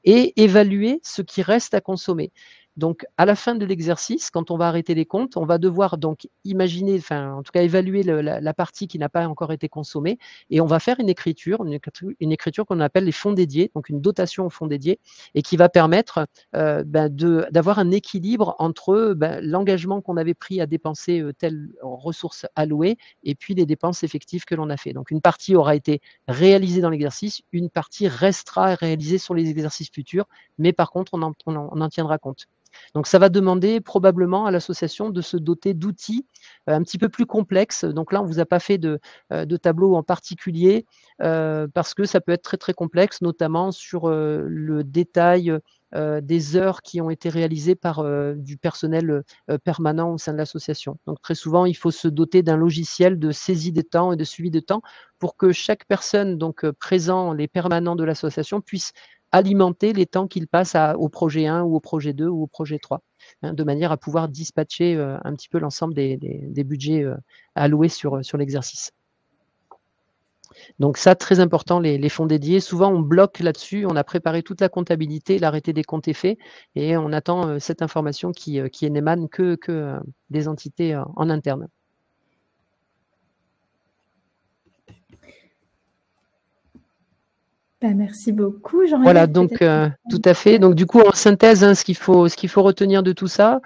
et évaluer ce qui reste à consommer. Donc, à la fin de l'exercice, quand on va arrêter les comptes, on va devoir donc imaginer, enfin, en tout cas, évaluer la partie qui n'a pas encore été consommée et on va faire une écriture qu'on appelle les fonds dédiés, donc une dotation aux fonds dédiés et qui va permettre d'avoir un équilibre entre l'engagement qu'on avait pris à dépenser telle ressource allouée et puis les dépenses effectives que l'on a fait. Donc, une partie aura été réalisée dans l'exercice, une partie restera réalisée sur les exercices futurs, mais par contre, on en tiendra compte. Donc, ça va demander probablement à l'association de se doter d'outils un petit peu plus complexes. Donc là, on ne vous a pas fait de tableau en particulier parce que ça peut être très, très complexe, notamment sur le détail des heures qui ont été réalisées par du personnel permanent au sein de l'association. Donc, très souvent, il faut se doter d'un logiciel de saisie des temps et de suivi de temps pour que chaque personne donc présent, les permanents de l'association, puisse alimenter les temps qu'ils passent au projet 1 ou au projet 2 ou au projet 3, hein, de manière à pouvoir dispatcher un petit peu l'ensemble des budgets alloués sur l'exercice. Donc ça, très important, les fonds dédiés. Souvent, on bloque là-dessus, on a préparé toute la comptabilité, l'arrêté des comptes est fait, et on attend cette information qui n'émane que des entités en interne. Merci beaucoup, Jean-Yves. Voilà, donc tout à fait. Donc du coup, en synthèse, hein, ce qu'il faut retenir de tout ça,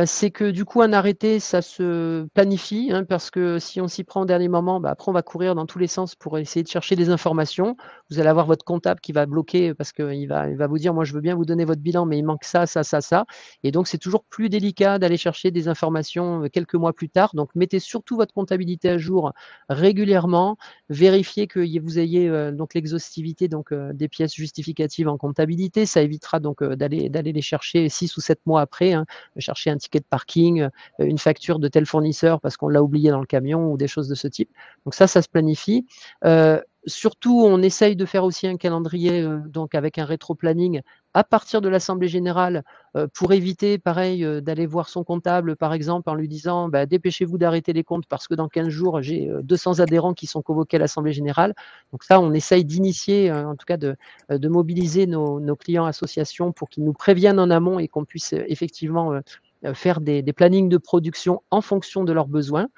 c'est que du coup, un arrêté, ça se planifie, hein, parce que si on s'y prend au dernier moment, après on va courir dans tous les sens pour essayer de chercher des informations. Vous allez avoir votre comptable qui va bloquer parce qu'il va vous dire, moi je veux bien vous donner votre bilan, mais il manque ça, ça, ça, ça. Et donc c'est toujours plus délicat d'aller chercher des informations quelques mois plus tard. Donc mettez surtout votre comptabilité à jour régulièrement, vérifiez que vous ayez donc l'exhaustivité des pièces justificatives en comptabilité. Ça évitera donc d'aller les chercher 6 ou 7 mois après, hein, chercher un ticket de parking, une facture de tel fournisseur parce qu'on l'a oublié dans le camion ou des choses de ce type. Donc ça se planifie. Surtout, on essaye de faire aussi un calendrier donc avec un rétro-planning à partir de l'Assemblée générale pour éviter, pareil, d'aller voir son comptable, par exemple, en lui disant dépêchez-vous d'arrêter les comptes parce que dans 15 jours, j'ai 200 adhérents qui sont convoqués à l'Assemblée générale. Donc ça, on essaye d'initier, en tout cas de mobiliser nos clients associations pour qu'ils nous préviennent en amont et qu'on puisse effectivement faire des plannings de production en fonction de leurs besoins.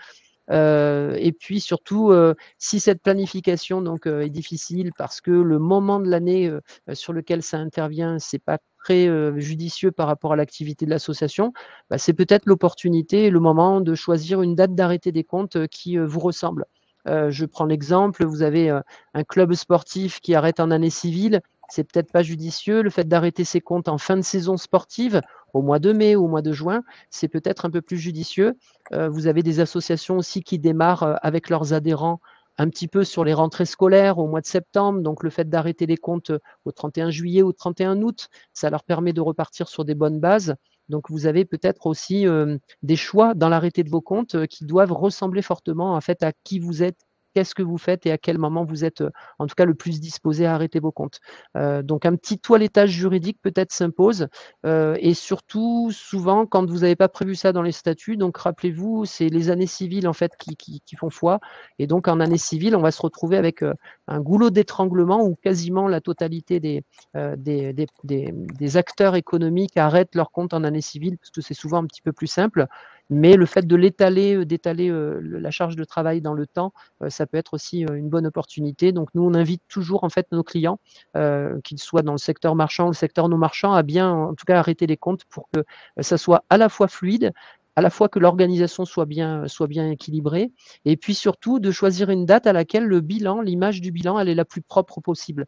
Et puis surtout, si cette planification donc est difficile parce que le moment de l'année sur lequel ça intervient, c'est pas très judicieux par rapport à l'activité de l'association, c'est peut-être l'opportunité et le moment de choisir une date d'arrêté des comptes qui vous ressemble. Je prends l'exemple, vous avez un club sportif qui arrête en année civile, c'est peut-être pas judicieux. Le fait d'arrêter ses comptes en fin de saison sportive, au mois de mai ou au mois de juin, c'est peut-être un peu plus judicieux. Vous avez des associations aussi qui démarrent avec leurs adhérents un petit peu sur les rentrées scolaires au mois de septembre. Donc, le fait d'arrêter les comptes au 31 juillet ou 31 août, ça leur permet de repartir sur des bonnes bases. Donc, vous avez peut-être aussi des choix dans l'arrêté de vos comptes qui doivent ressembler fortement en fait à qui vous êtes, qu'est-ce que vous faites et à quel moment vous êtes en tout cas le plus disposé à arrêter vos comptes. Donc un petit toilettage juridique peut-être s'impose et surtout souvent quand vous n'avez pas prévu ça dans les statuts, donc rappelez-vous, c'est les années civiles en fait qui font foi et donc en année civile, on va se retrouver avec un goulot d'étranglement où quasiment la totalité des acteurs économiques arrêtent leur compte en année civile parce que c'est souvent un petit peu plus simple. Mais le fait de d'étaler la charge de travail dans le temps, ça peut être aussi une bonne opportunité. Donc nous, on invite toujours en fait nos clients, qu'ils soient dans le secteur marchand ou le secteur non marchand, à bien en tout cas arrêter les comptes pour que ça soit à la fois fluide, à la fois que l'organisation soit bien équilibrée, et puis surtout de choisir une date à laquelle le bilan, l'image du bilan, elle est la plus propre possible.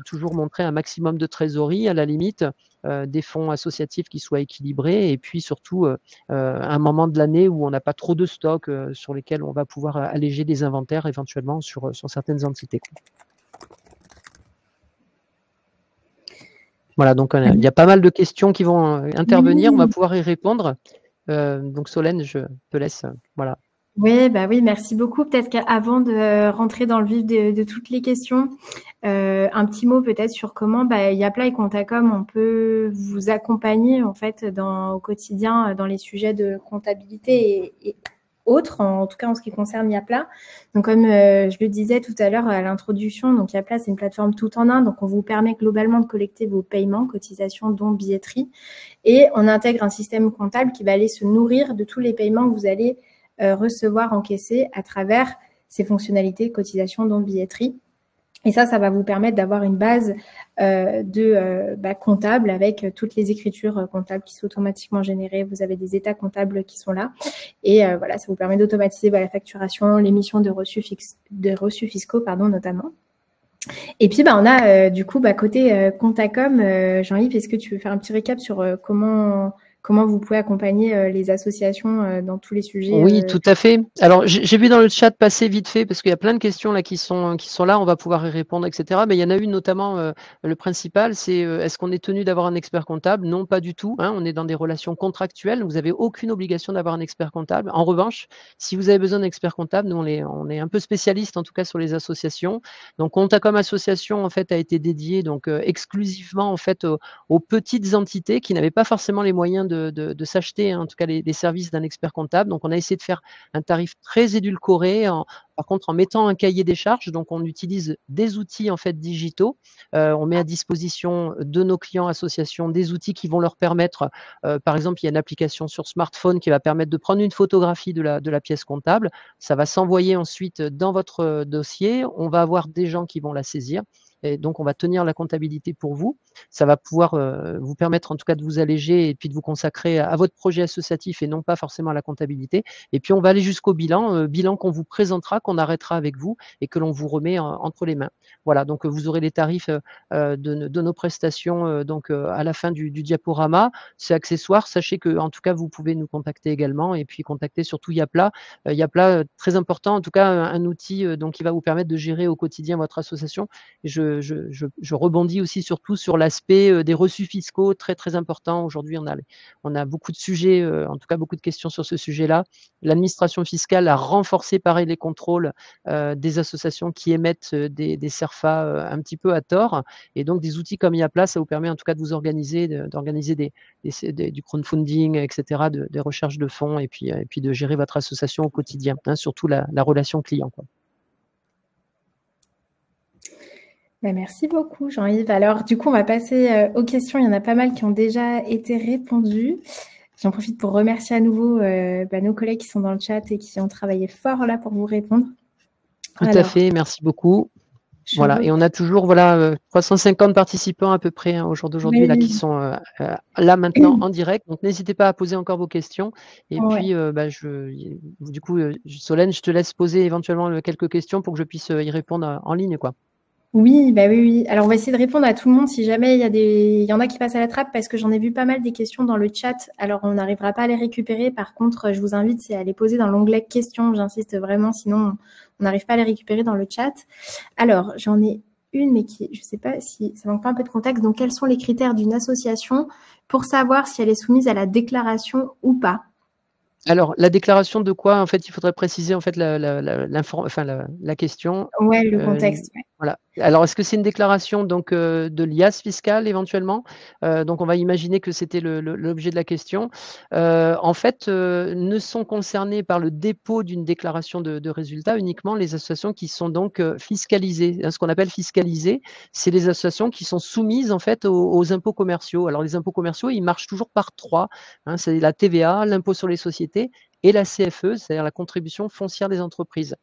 Toujours montrer un maximum de trésorerie, à la limite, des fonds associatifs qui soient équilibrés, et puis surtout un moment de l'année où on n'a pas trop de stocks sur lesquels on va pouvoir alléger des inventaires éventuellement sur certaines entités. Voilà, donc il y a pas mal de questions qui vont intervenir, on va pouvoir y répondre. Donc Solène, je te laisse. Voilà. Oui, bah oui, merci beaucoup. Peut-être qu'avant de rentrer dans le vif de toutes les questions, un petit mot peut-être sur comment Yapla et Contacom, on peut vous accompagner en fait au quotidien dans les sujets de comptabilité et autres, en tout cas en ce qui concerne Yapla. Donc comme je le disais tout à l'heure à l'introduction, donc Yapla c'est une plateforme tout en un, donc on vous permet globalement de collecter vos paiements, cotisations, dons, billetterie, et on intègre un système comptable qui va aller se nourrir de tous les paiements que vous allez recevoir, encaisser à travers ces fonctionnalités, cotisation, dons, billetterie. Et ça va vous permettre d'avoir une base comptable avec toutes les écritures comptables qui sont automatiquement générées. Vous avez des états comptables qui sont là. Et voilà, ça vous permet d'automatiser la facturation, l'émission de reçus fiscaux, notamment. Et puis, on a du coup, côté Contacom, Jean-Yves, est-ce que tu veux faire un petit récap sur comment vous pouvez accompagner les associations dans tous les sujets? Oui, tout à fait. Alors, j'ai vu dans le chat passer vite fait, parce qu'il y a plein de questions là qui sont là, on va pouvoir y répondre, etc. Mais il y en a une notamment, le principal, c'est est-ce qu'on est tenu d'avoir un expert comptable? Non, pas du tout. On est dans des relations contractuelles. Vous n'avez aucune obligation d'avoir un expert comptable. En revanche, si vous avez besoin d'un expert comptable, nous, on est un peu spécialiste, en tout cas sur les associations. Donc, Contacom Association, en fait, a été dédié donc exclusivement en fait aux petites entités qui n'avaient pas forcément les moyens de s'acheter, en tout cas les services d'un expert comptable. Donc on a essayé de faire un tarif très édulcoré, par contre en mettant un cahier des charges. Donc on utilise des outils en fait digitaux. On met à disposition de nos clients associations des outils qui vont leur permettre, par exemple, il y a une application sur smartphone qui va permettre de prendre une photographie de la pièce comptable. Ça va s'envoyer ensuite dans votre dossier. On va avoir des gens qui vont la saisir. Et donc, on va tenir la comptabilité pour vous. Ça va pouvoir vous permettre en tout cas de vous alléger et puis de vous consacrer à votre projet associatif et non pas forcément à la comptabilité. Et puis, on va aller jusqu'au bilan, bilan qu'on vous présentera, qu'on arrêtera avec vous et que l'on vous remet entre les mains. Voilà, donc vous aurez les tarifs de nos prestations donc à la fin du diaporama. C'est accessoire. Sachez que en tout cas, vous pouvez nous contacter également et puis contacter surtout Yapla. Yapla, très important, en tout cas, un outil donc, qui va vous permettre de gérer au quotidien votre association. Et je rebondis aussi surtout sur l'aspect des reçus fiscaux, très très important. Aujourd'hui, on a beaucoup de sujets, en tout cas beaucoup de questions sur ce sujet-là. L'administration fiscale a renforcé pareil les contrôles des associations qui émettent des CERFA un petit peu à tort. Et donc des outils comme Yapla, ça vous permet en tout cas de vous organiser, d'organiser du crowdfunding, etc., des recherches de fonds et puis de gérer votre association au quotidien, surtout la relation client, quoi. Merci beaucoup, Jean-Yves. Alors, du coup, on va passer aux questions. Il y en a pas mal qui ont déjà été répondues. J'en profite pour remercier à nouveau nos collègues qui sont dans le chat et qui ont travaillé fort là pour vous répondre. Tout à fait, merci beaucoup. Voilà, et on a toujours 350 participants à peu près au jour d'aujourd'hui là qui sont là maintenant en direct. Donc n'hésitez pas à poser encore vos questions. Et puis du coup, Solène, je te laisse poser éventuellement quelques questions pour que je puisse y répondre en ligne, quoi. Oui, oui. Alors, on va essayer de répondre à tout le monde si jamais il y en a qui passent à la trappe parce que j'en ai vu pas mal des questions dans le chat. Alors, on n'arrivera pas à les récupérer. Par contre, je vous invite à les poser dans l'onglet questions. J'insiste vraiment, sinon on n'arrive pas à les récupérer dans le chat. Alors, j'en ai une, mais je ne sais pas si ça manque pas un peu de contexte. Donc, quels sont les critères d'une association pour savoir si elle est soumise à la déclaration ou pas? Alors, la déclaration de quoi? En fait, il faudrait préciser en fait la question. Ouais, le contexte. Voilà. Alors, est-ce que c'est une déclaration donc de l'IAS fiscale éventuellement? Donc, on va imaginer que c'était l'objet de la question. En fait, ne sont concernés par le dépôt d'une déclaration de résultats uniquement les associations qui sont donc fiscalisées. Ce qu'on appelle fiscalisées, c'est les associations qui sont soumises en fait aux impôts commerciaux. Alors, les impôts commerciaux, ils marchent toujours par trois. C'est la TVA, l'impôt sur les sociétés et la CFE, c'est-à-dire la contribution foncière des entreprises.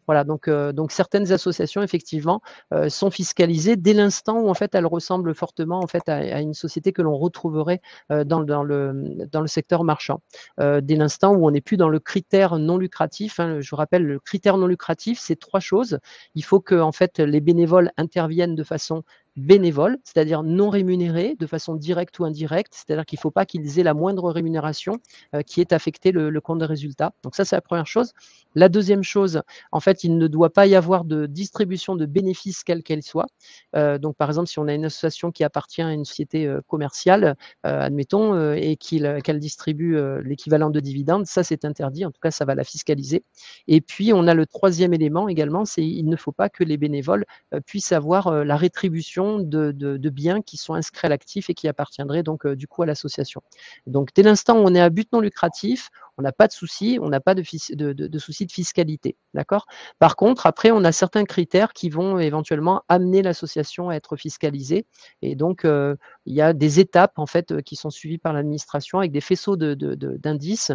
Voilà, donc certaines associations, effectivement, sont fiscalisées dès l'instant où en fait elles ressemblent fortement en fait à une société que l'on retrouverait dans le secteur marchand. Dès l'instant où on n'est plus dans le critère non lucratif, hein, je vous rappelle, le critère non lucratif, c'est 3 choses. Il faut que en fait les bénévoles interviennent de façon bénévole, c'est-à-dire non rémunérés, de façon directe ou indirecte, c'est-à-dire qu'il ne faut pas qu'ils aient la moindre rémunération qui ait affecté le compte de résultat. Donc ça, c'est la première chose. La deuxième chose, en fait, il ne doit pas y avoir de distribution de bénéfices, quelle qu'elle soit. Donc, par exemple, si on a une association qui appartient à une société commerciale, admettons, et qu'elle distribue l'équivalent de dividendes, ça, c'est interdit. En tout cas, ça va la fiscaliser. Et puis, on a le troisième élément également, c'est il ne faut pas que les bénévoles puissent avoir la rétribution de biens qui sont inscrits à l'actif et qui appartiendraient donc du coup à l'association. Donc, dès l'instant où on est à but non lucratif, on n'a pas de souci, on n'a pas de souci de fiscalité. D'accord ? Par contre, après, on a certains critères qui vont éventuellement amener l'association à être fiscalisée. Et donc, il y a des étapes en fait qui sont suivies par l'administration avec des faisceaux d'indices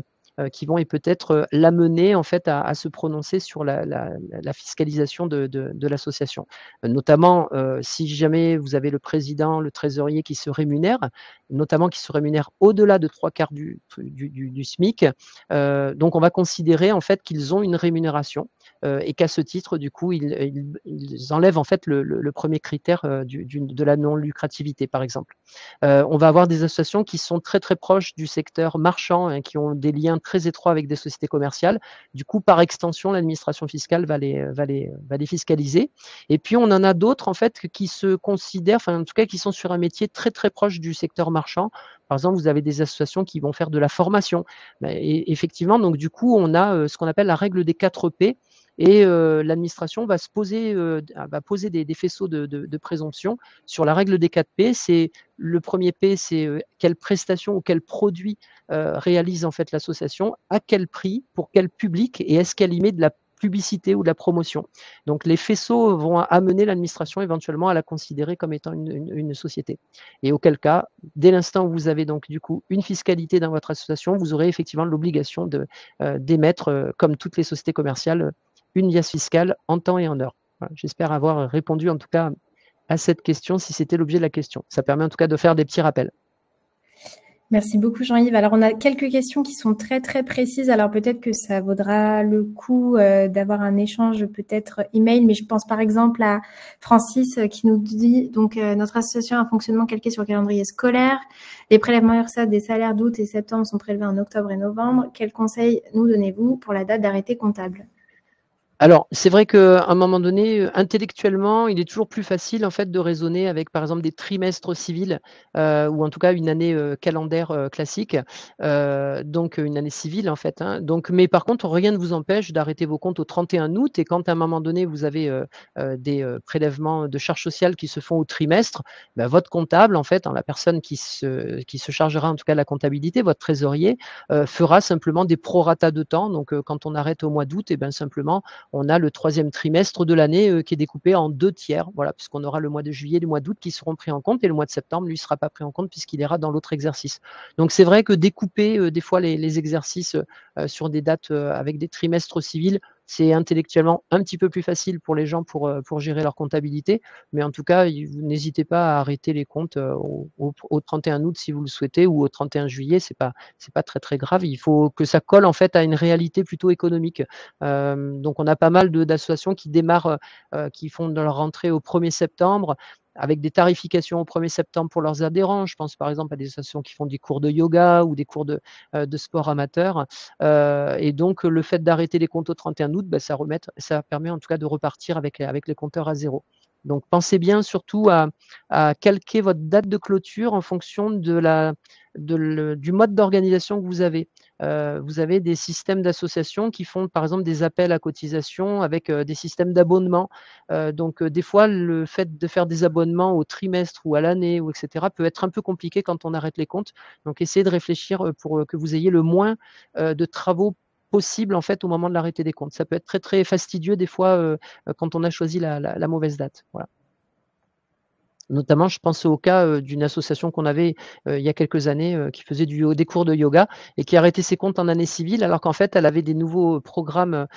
qui vont peut-être l'amener en fait à se prononcer sur la fiscalisation de l'association. Notamment, si jamais vous avez le président, le trésorier qui se rémunère, notamment qui se rémunère au-delà de 3/4 du SMIC, donc on va considérer en fait qu'ils ont une rémunération et qu'à ce titre, du coup, ils enlèvent en fait le premier critère de la non-lucrativité, par exemple. On va avoir des associations qui sont très très proches du secteur marchand, hein, qui ont des liens très étroits avec des sociétés commerciales. Du coup, par extension, l'administration fiscale va les fiscaliser. Et puis, on en a d'autres en fait qui se considèrent, enfin en tout cas qui sont sur un métier très très proche du secteur marchand. Par exemple, vous avez des associations qui vont faire de la formation. Et effectivement, donc du coup, on a ce qu'on appelle la règle des 4 P. Et l'administration va poser des faisceaux de présomption sur la règle des 4 P. C'est le premier P, c'est quelle prestation ou quel produit réalise en fait l'association, à quel prix, pour quel public, et est-ce qu'elle y met de la publicité ou de la promotion. Donc les faisceaux vont amener l'administration éventuellement à la considérer comme étant une société. Et auquel cas, dès l'instant où vous avez donc du coup une fiscalité dans votre association, vous aurez effectivement l'obligation d'émettre, comme toutes les sociétés commerciales, une liasse fiscale en temps et en heure. Voilà, j'espère avoir répondu en tout cas à cette question, si c'était l'objet de la question. Ça permet en tout cas de faire des petits rappels. Merci beaucoup Jean-Yves. Alors, on a quelques questions qui sont très, très précises. Alors, peut-être que ça vaudra le coup d'avoir un échange peut-être email, mais je pense par exemple à Francis qui nous dit, donc, notre association a un fonctionnement calqué sur le calendrier scolaire. Les prélèvements URSSAF des salaires d'août et septembre sont prélevés en octobre et novembre. Quels conseils nous donnez-vous pour la date d'arrêté comptable ? Alors, c'est vrai qu'à un moment donné, intellectuellement, il est toujours plus facile en fait de raisonner avec, par exemple, des trimestres civils ou en tout cas une année calendaire classique, donc une année civile en fait. Hein. Donc, mais par contre, rien ne vous empêche d'arrêter vos comptes au 31 août et quand à un moment donné vous avez des prélèvements de charges sociales qui se font au trimestre, ben, votre comptable en fait, la personne qui se chargera en tout cas de la comptabilité, votre trésorier, fera simplement des prorata de temps. Donc, quand on arrête au mois d'août, et bien simplement on a le 3e trimestre de l'année qui est découpé en 2 tiers, voilà, puisqu'on aura le mois de juillet et le mois d'août qui seront pris en compte et le mois de septembre, lui, ne sera pas pris en compte puisqu'il ira dans l'autre exercice. Donc, c'est vrai que découper des fois les exercices sur des dates avec des trimestres civils, c'est intellectuellement un petit peu plus facile pour les gens pour gérer leur comptabilité. Mais en tout cas, n'hésitez pas à arrêter les comptes au 31 août si vous le souhaitez ou au 31 juillet. C'est pas très, très grave. Il faut que ça colle en fait à une réalité plutôt économique. Donc, on a pas mal d'associations qui démarrent, qui font leur rentrée au 1er septembre avec des tarifications au 1er septembre pour leurs adhérents. Je pense par exemple à des associations qui font des cours de yoga ou des cours de sport amateur. Et donc, le fait d'arrêter les comptes au 31 août, bah, ça permet en tout cas de repartir avec les compteurs à zéro. Donc, pensez bien surtout à calquer votre date de clôture en fonction du mode d'organisation que vous avez. Vous avez des systèmes d'associations qui font par exemple des appels à cotisation avec des systèmes d'abonnement. Donc, des fois, le fait de faire des abonnements au trimestre ou à l'année, ou etc., peut être un peu compliqué quand on arrête les comptes. Donc, essayez de réfléchir pour que vous ayez le moins de travaux possible en fait au moment de l'arrêté des comptes. Ça peut être très très fastidieux des fois quand on a choisi la mauvaise date. Voilà. Notamment, je pense au cas d'une association qu'on avait il y a quelques années qui faisait des cours de yoga et qui arrêtait ses comptes en année civile, alors qu'en fait, elle avait des nouveaux programmes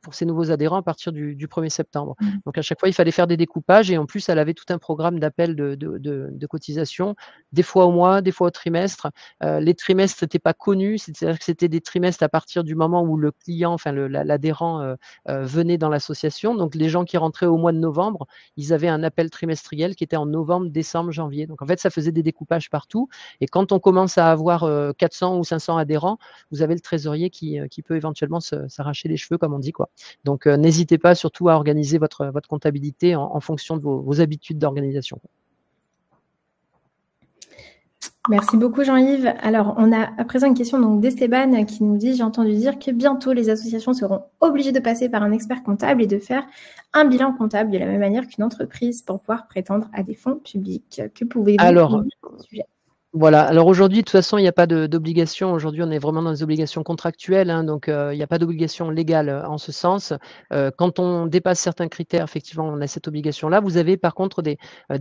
pour ses nouveaux adhérents à partir du 1er septembre. Mmh. Donc à chaque fois, il fallait faire des découpages et en plus, elle avait tout un programme d'appel de cotisation, des fois au mois, des fois au trimestre. Les trimestres n'étaient pas connus, c'est-à-dire que c'était des trimestres à partir du moment où le client, enfin l'adhérent venait dans l'association. Donc les gens qui rentraient au mois de novembre, ils avaient un appel trimestriel qui était en novembre, décembre, janvier. Donc en fait, ça faisait des découpages partout. Et quand on commence à avoir 400 ou 500 adhérents, vous avez le trésorier qui peut éventuellement s'arracher les cheveux, comme on dit, quoi. Donc n'hésitez pas surtout à organiser votre comptabilité en fonction de vos habitudes d'organisation. Merci beaucoup Jean-Yves. Alors, on a à présent une question donc d'Esteban qui nous dit « J'ai entendu dire que bientôt les associations seront obligées de passer par un expert comptable et de faire un bilan comptable de la même manière qu'une entreprise pour pouvoir prétendre à des fonds publics. Que pouvez-vous nous dire à ce sujet ?» Voilà, alors aujourd'hui, de toute façon, il n'y a pas d'obligation. Aujourd'hui, on est vraiment dans des obligations contractuelles, hein, donc il n'y a pas d'obligation légale en ce sens. Quand on dépasse certains critères, effectivement, on a cette obligation-là. Vous avez par contre des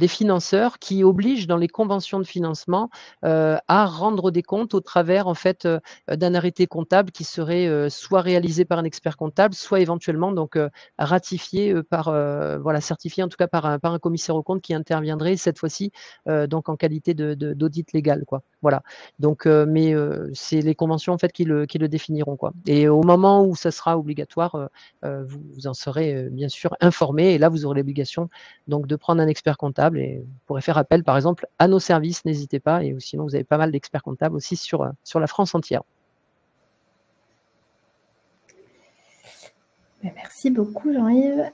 financeurs qui obligent dans les conventions de financement à rendre des comptes au travers en fait d'un arrêté comptable qui serait soit réalisé par un expert comptable, soit éventuellement donc ratifié voilà, certifié en tout cas par un commissaire aux comptes qui interviendrait cette fois-ci donc en qualité d'audit légal, quoi. Voilà. Donc, mais c'est les conventions en fait qui le définiront, quoi. Et au moment où ça sera obligatoire, vous en serez bien sûr informé. Et là, vous aurez l'obligation donc de prendre un expert comptable et vous pourrez faire appel, par exemple, à nos services. N'hésitez pas. Et sinon, vous avez pas mal d'experts comptables aussi sur la France entière. Merci beaucoup, Jean-Yves.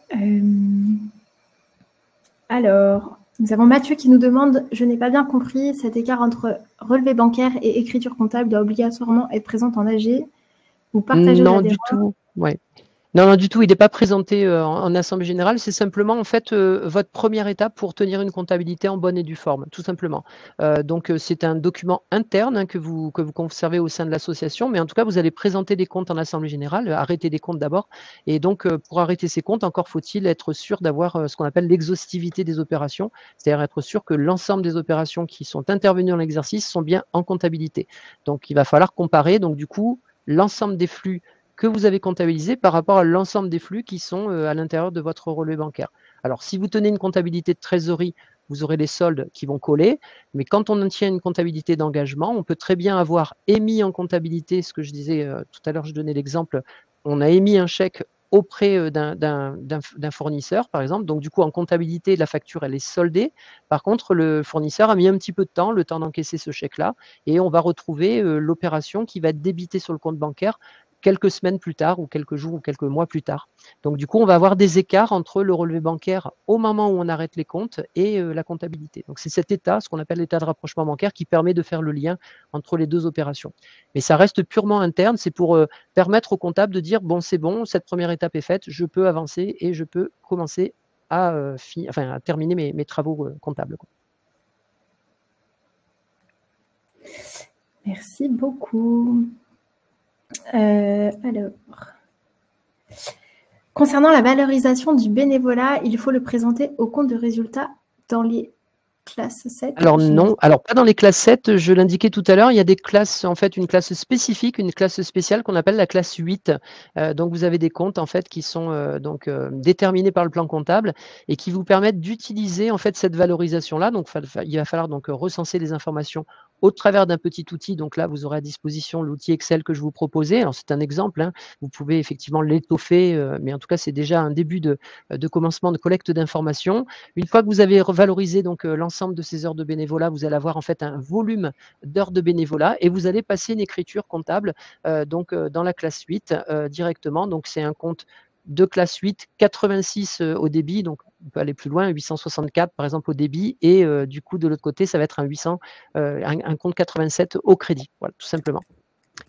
Alors, nous avons Mathieu qui nous demande « Je n'ai pas bien compris, cet écart entre relevé bancaire et écriture comptable doit obligatoirement être présent en AG ou partagé aux adhérents ?» Non, du tout. Ouais. Non, non, du tout, il n'est pas présenté en assemblée générale, c'est simplement en fait votre première étape pour tenir une comptabilité en bonne et due forme, tout simplement. Donc c'est un document interne hein, que vous conservez au sein de l'association, mais en tout cas vous allez présenter des comptes en assemblée générale, arrêter des comptes d'abord, et donc pour arrêter ces comptes, encore faut-il être sûr d'avoir ce qu'on appelle l'exhaustivité des opérations, c'est-à-dire être sûr que l'ensemble des opérations qui sont intervenues dans l'exercice sont bien en comptabilité. Donc il va falloir comparer, donc du coup, l'ensemble des flux que vous avez comptabilisé par rapport à l'ensemble des flux qui sont à l'intérieur de votre relevé bancaire. Alors, si vous tenez une comptabilité de trésorerie, vous aurez les soldes qui vont coller, mais quand on tient une comptabilité d'engagement, on peut très bien avoir émis en comptabilité, ce que je disais tout à l'heure, je donnais l'exemple, on a émis un chèque auprès d'un fournisseur, par exemple. Donc, du coup, en comptabilité, la facture, elle est soldée. Par contre, le fournisseur a mis un petit peu de temps, le temps d'encaisser ce chèque-là, et on va retrouver l'opération qui va être débitée sur le compte bancaire quelques semaines plus tard ou quelques jours ou quelques mois plus tard. Donc du coup, on va avoir des écarts entre le relevé bancaire au moment où on arrête les comptes et la comptabilité. Donc c'est cet état, ce qu'on appelle l'état de rapprochement bancaire, qui permet de faire le lien entre les deux opérations. Mais ça reste purement interne, c'est pour permettre au comptable de dire, bon, c'est bon, cette première étape est faite, je peux avancer et je peux commencer à terminer mes travaux comptables, quoi. Merci beaucoup. Alors, concernant la valorisation du bénévolat, il faut le présenter au compte de résultat dans les classes 7. Alors non, alors pas dans les classes 7, je l'indiquais tout à l'heure, il y a des classes, en fait, une classe spécifique, une classe spéciale qu'on appelle la classe 8. Donc vous avez des comptes en fait qui sont déterminés par le plan comptable et qui vous permettent d'utiliser en fait cette valorisation-là. Donc il va falloir donc recenser les informations au travers d'un petit outil. Donc là, vous aurez à disposition l'outil Excel que je vous proposais. Alors c'est un exemple, hein. Vous pouvez effectivement l'étoffer, mais en tout cas c'est déjà un début de commencement de collecte d'informations. Une fois que vous avez valorisé donc l'ensemble de ces heures de bénévolat, vous allez avoir en fait un volume d'heures de bénévolat et vous allez passer une écriture comptable dans la classe 8 directement. Donc c'est un compte de classe 8, 86 au débit, donc on peut aller plus loin, 864 par exemple au débit, et du coup de l'autre côté ça va être un compte 87 au crédit, voilà, tout simplement.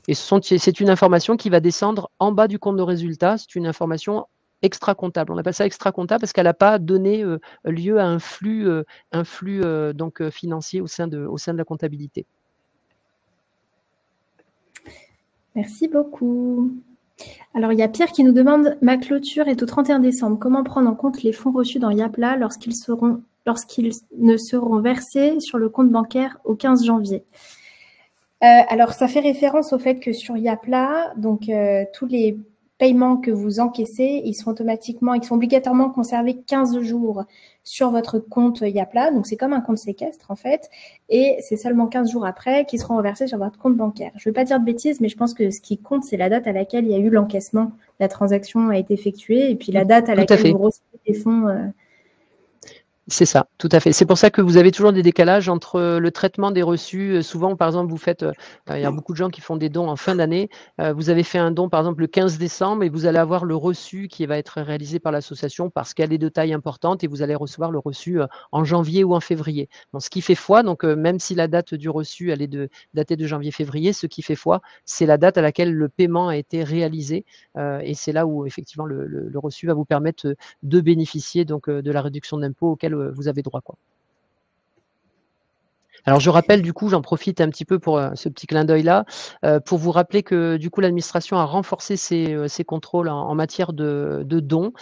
Et c'est une information qui va descendre en bas du compte de résultat, c'est une information extra-comptable. On appelle ça extra-comptable parce qu'elle n'a pas donné lieu à un flux financier au sein de la comptabilité. Merci beaucoup. Alors, il y a Pierre qui nous demande « Ma clôture est au 31 décembre. Comment prendre en compte les fonds reçus dans Yapla lorsqu'ils seront lorsqu'ils ne seront versés sur le compte bancaire au 15 janvier. Alors, ça fait référence au fait que sur Yapla, donc tous les paiements que vous encaissez, ils sont obligatoirement conservés 15 jours sur votre compte Yapla. Donc, c'est comme un compte séquestre, en fait. Et c'est seulement 15 jours après qu'ils seront reversés sur votre compte bancaire. Je ne veux pas dire de bêtises, mais je pense que ce qui compte, c'est la date à laquelle il y a eu l'encaissement. La transaction a été effectuée et puis la date à laquelle vous recevez les fonds. C'est ça, tout à fait. C'est pour ça que vous avez toujours des décalages entre le traitement des reçus. Souvent, par exemple, vous faites, il y a beaucoup de gens qui font des dons en fin d'année. Vous avez fait un don, par exemple, le 15 décembre et vous allez avoir le reçu qui va être réalisé par l'association parce qu'elle est de taille importante et vous allez recevoir le reçu en janvier ou en février. Bon, ce qui fait foi, donc même si la date du reçu, elle est datée de janvier-février, ce qui fait foi, c'est la date à laquelle le paiement a été réalisé. Et c'est là où, effectivement, le reçu va vous permettre de bénéficier donc, de la réduction d'impôt auquel vous avez droit, quoi. Alors, je rappelle, du coup, j'en profite un petit peu pour ce petit clin d'œil-là, pour vous rappeler que, du coup, l'administration a renforcé ses contrôles en matière de dons,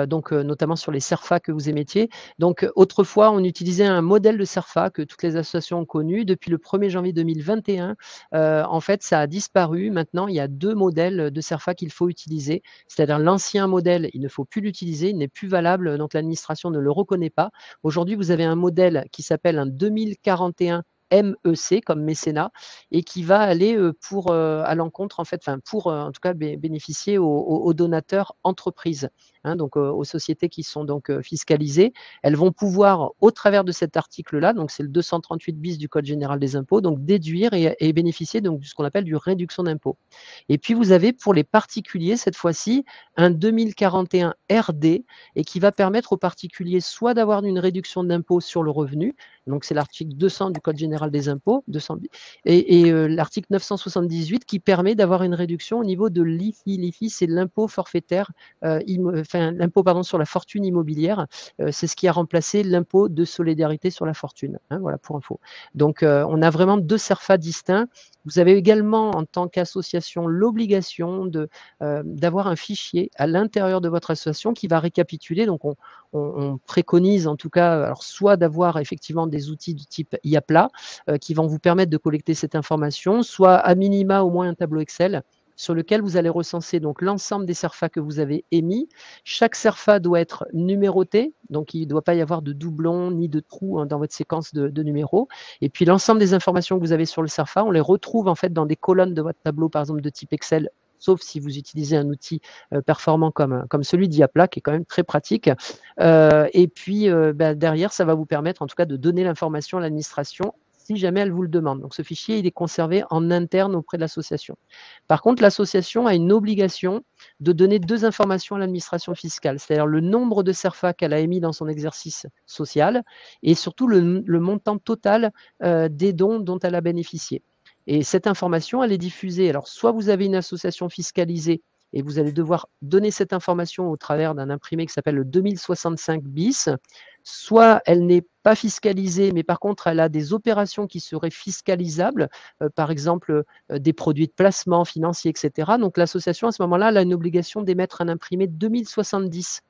donc notamment sur les CERFA que vous émettiez. Donc, autrefois, on utilisait un modèle de CERFA que toutes les associations ont connu. Depuis le 1er janvier 2021, en fait, ça a disparu. Maintenant, il y a 2 modèles de CERFA qu'il faut utiliser. C'est-à-dire l'ancien modèle, il ne faut plus l'utiliser, il n'est plus valable, donc l'administration ne le reconnaît pas. Aujourd'hui, vous avez un modèle qui s'appelle un 2041 MEC comme mécénat et qui va aller pour à l'encontre en fait, enfin pour en tout cas bénéficier aux donateurs entreprises, hein, donc aux sociétés qui sont donc fiscalisées. Elles vont pouvoir au travers de cet article-là, donc c'est le 238 bis du Code général des impôts, donc déduire et bénéficier donc de ce qu'on appelle du réduction d'impôt. Et puis vous avez pour les particuliers cette fois-ci un 2041 RD et qui va permettre aux particuliers soit d'avoir une réduction d'impôt sur le revenu, donc c'est l'article 200 du Code général des impôts, 200, et l'article 978 qui permet d'avoir une réduction au niveau de l'IFI. L'IFI, c'est l'impôt forfaitaire, l'impôt sur la fortune immobilière. C'est ce qui a remplacé l'impôt de solidarité sur la fortune. Hein, voilà pour info. Donc on a vraiment 2 CERFA distincts. Vous avez également en tant qu'association l'obligation d'avoir un fichier à l'intérieur de votre association qui va récapituler. Donc on préconise en tout cas, alors soit d'avoir effectivement des outils du type Yapla qui vont vous permettre de collecter cette information, soit à minima au moins un tableau Excel sur lequel vous allez recenser donc l'ensemble des CERFA que vous avez émis. Chaque CERFA doit être numéroté, donc il ne doit pas y avoir de doublons ni de trous dans votre séquence de numéros. Et puis l'ensemble des informations que vous avez sur le CERFA, on les retrouve en fait dans des colonnes de votre tableau, par exemple de type Excel, sauf si vous utilisez un outil performant comme celui d'Yapla, qui est quand même très pratique. Et puis derrière, ça va vous permettre en tout cas de donner l'information à l'administration si jamais elle vous le demande. Donc ce fichier, il est conservé en interne auprès de l'association. Par contre, l'association a une obligation de donner 2 informations à l'administration fiscale, c'est-à-dire le nombre de CERFA qu'elle a émis dans son exercice social et surtout le montant total des dons dont elle a bénéficié. Et cette information, elle est diffusée. Alors, soit vous avez une association fiscalisée et vous allez devoir donner cette information au travers d'un imprimé qui s'appelle le 2065 bis, soit elle n'est pas fiscalisée, mais par contre, elle a des opérations qui seraient fiscalisables, par exemple des produits de placement financier, etc. Donc, l'association, à ce moment-là, elle a une obligation d'émettre un imprimé 2070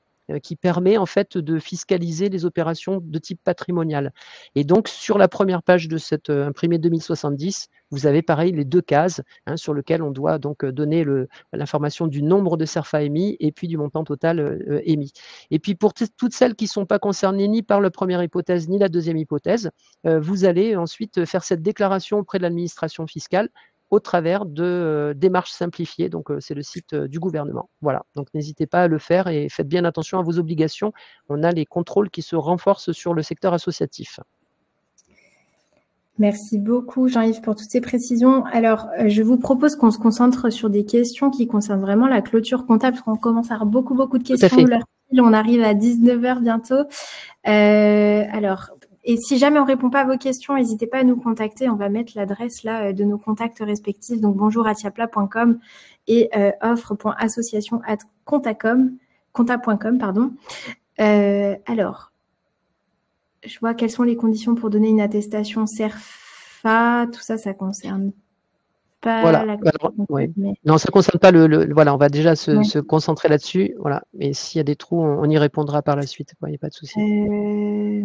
qui permet en fait de fiscaliser les opérations de type patrimonial. Et donc, sur la première page de cet imprimé 2070, vous avez pareil les 2 cases sur lesquelles on doit donc donner l'information du nombre de CERFA émis et puis du montant total émis. Et puis pour toutes celles qui ne sont pas concernées ni par la première hypothèse ni la deuxième hypothèse, vous allez ensuite faire cette déclaration auprès de l'administration fiscale au travers de démarches simplifiées. Donc, c'est le site du gouvernement. Voilà, donc n'hésitez pas à le faire et faites bien attention à vos obligations. On a les contrôles qui se renforcent sur le secteur associatif. Merci beaucoup, Jean-Yves, pour toutes ces précisions. Alors, je vous propose qu'on se concentre sur des questions qui concernent vraiment la clôture comptable, parce qu'on commence à avoir beaucoup de questions. On arrive à 19h bientôt. Alors, et si jamais on ne répond pas à vos questions, n'hésitez pas à nous contacter. On va mettre l'adresse là de nos contacts respectifs. Donc, bonjour@yapla.com et offre.association@compta.com, pardon. Alors, je vois quelles sont les conditions pour donner une attestation CERFA. Tout ça, ça concerne pas Voilà. la Alors, ouais. mais... Non, ça ne concerne pas voilà, on va déjà Ouais. se concentrer là-dessus. Voilà. Mais s'il y a des trous, on y répondra par la suite. Il n'y a pas de souci. Il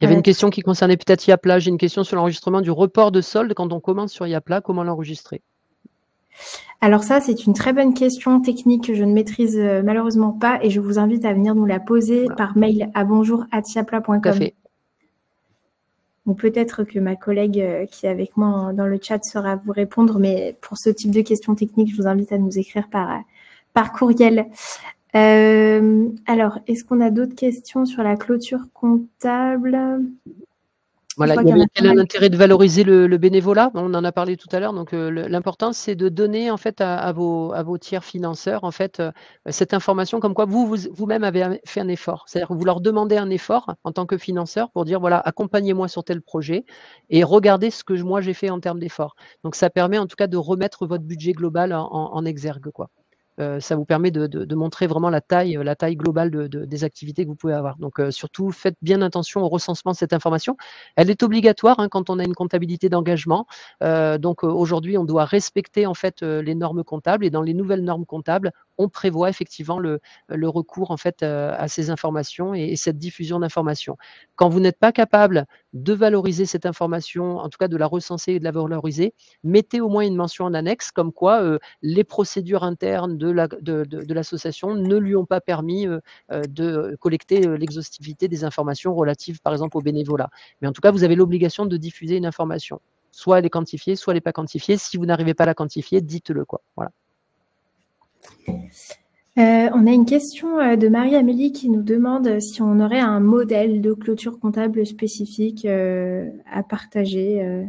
y avait une question qui concernait peut-être Yapla. J'ai une question sur l'enregistrement du report de solde quand on commande sur Yapla. Comment l'enregistrer? Alors ça, c'est une très bonne question technique que je ne maîtrise malheureusement pas et je vous invite à venir nous la poser par mail à bonjour@yapla.com. Tout à fait. Ou peut-être que ma collègue qui est avec moi dans le chat saura vous répondre, mais pour ce type de questions techniques, je vous invite à nous écrire par courriel. Alors, est-ce qu'on a d'autres questions sur la clôture comptable? Voilà, quel est l'intérêt de valoriser le bénévolat? On en a parlé tout à l'heure. Donc, l'important, c'est de donner en fait à vos tiers financeurs en fait cette information comme quoi vous-même avez fait un effort. C'est-à-dire que vous leur demandez un effort en tant que financeur pour dire voilà, accompagnez-moi sur tel projet et regardez ce que moi j'ai fait en termes d'effort. Donc, ça permet en tout cas de remettre votre budget global en exergue, quoi. Ça vous permet de montrer vraiment la taille globale des activités que vous pouvez avoir. Donc, surtout, faites bien attention au recensement de cette information. Elle est obligatoire quand on a une comptabilité d'engagement. Donc, aujourd'hui, on doit respecter en fait les normes comptables et dans les nouvelles normes comptables, on prévoit effectivement le recours en fait à ces informations et cette diffusion d'informations. Quand vous n'êtes pas capable de valoriser cette information, en tout cas de la recenser et de la valoriser, mettez au moins une mention en annexe comme quoi les procédures internes de l'association ne lui ont pas permis de collecter l'exhaustivité des informations relatives par exemple au bénévolat. Mais en tout cas, vous avez l'obligation de diffuser une information. Soit elle est quantifiée, soit elle n'est pas quantifiée. Si vous n'arrivez pas à la quantifier, dites-le, quoi. Voilà. On a une question de Marie-Amélie qui nous demande si on aurait un modèle de clôture comptable spécifique à partager.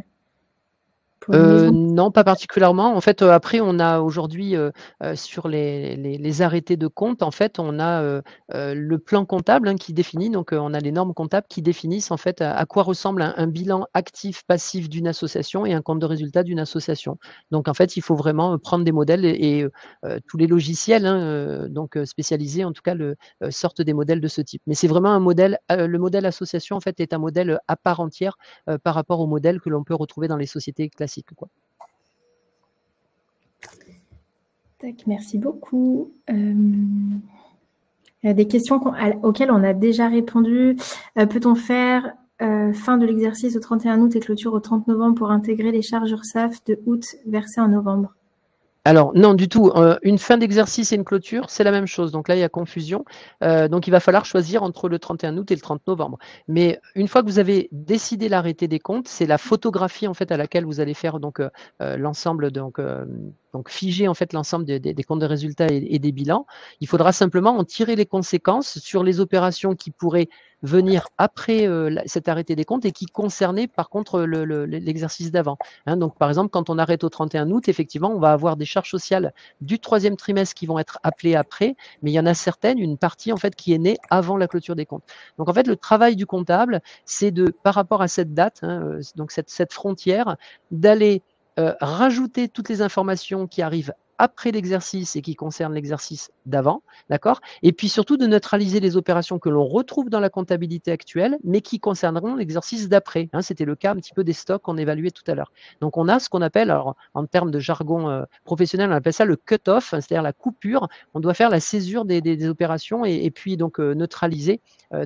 Non, pas particulièrement. En fait, après, on a aujourd'hui sur les arrêtés de compte, en fait, on a le plan comptable qui définit. Donc, on a les normes comptables qui définissent en fait à quoi ressemble un bilan actif-passif d'une association et un compte de résultat d'une association. Donc, en fait, il faut vraiment prendre des modèles et tous les logiciels, donc spécialisés, en tout cas, sortent des modèles de ce type. Mais c'est vraiment un modèle. Le modèle association, en fait, est un modèle à part entière par rapport au modèle que l'on peut retrouver dans les sociétés classiques. Quoi. Merci beaucoup. Des questions auxquelles on a déjà répondu. Peut-on faire fin de l'exercice au 31 août et clôture au 30 novembre pour intégrer les charges URSSAF de août versées en novembre? Alors, non, du tout. Une fin d'exercice et une clôture, c'est la même chose. Donc là, il y a confusion. Donc, il va falloir choisir entre le 31 août et le 30 novembre. Mais une fois que vous avez décidé l'arrêté des comptes, c'est la photographie en fait à laquelle vous allez faire donc l'ensemble donc figer en fait l'ensemble des comptes de résultats et des bilans. Il faudra simplement en tirer les conséquences sur les opérations qui pourraient venir après cet arrêté des comptes et qui concernaient par contre l'exercice d'avant. Donc, par exemple, quand on arrête au 31 août, effectivement, on va avoir des charges sociales du troisième trimestre qui vont être appelées après, mais il y en a certaines, une partie en fait qui est née avant la clôture des comptes. Donc, en fait, le travail du comptable, c'est par rapport à cette date, donc cette frontière, d'aller rajouter toutes les informations qui arrivent après l'exercice et qui concernent l'exercice d'avant, d'accord? Et puis surtout de neutraliser les opérations que l'on retrouve dans la comptabilité actuelle, mais qui concerneront l'exercice d'après. C'était le cas un petit peu des stocks qu'on évaluait tout à l'heure. Donc on a ce qu'on appelle, alors en termes de jargon professionnel, on appelle ça le cut-off, c'est-à-dire la coupure. On doit faire la césure des opérations et puis donc neutraliser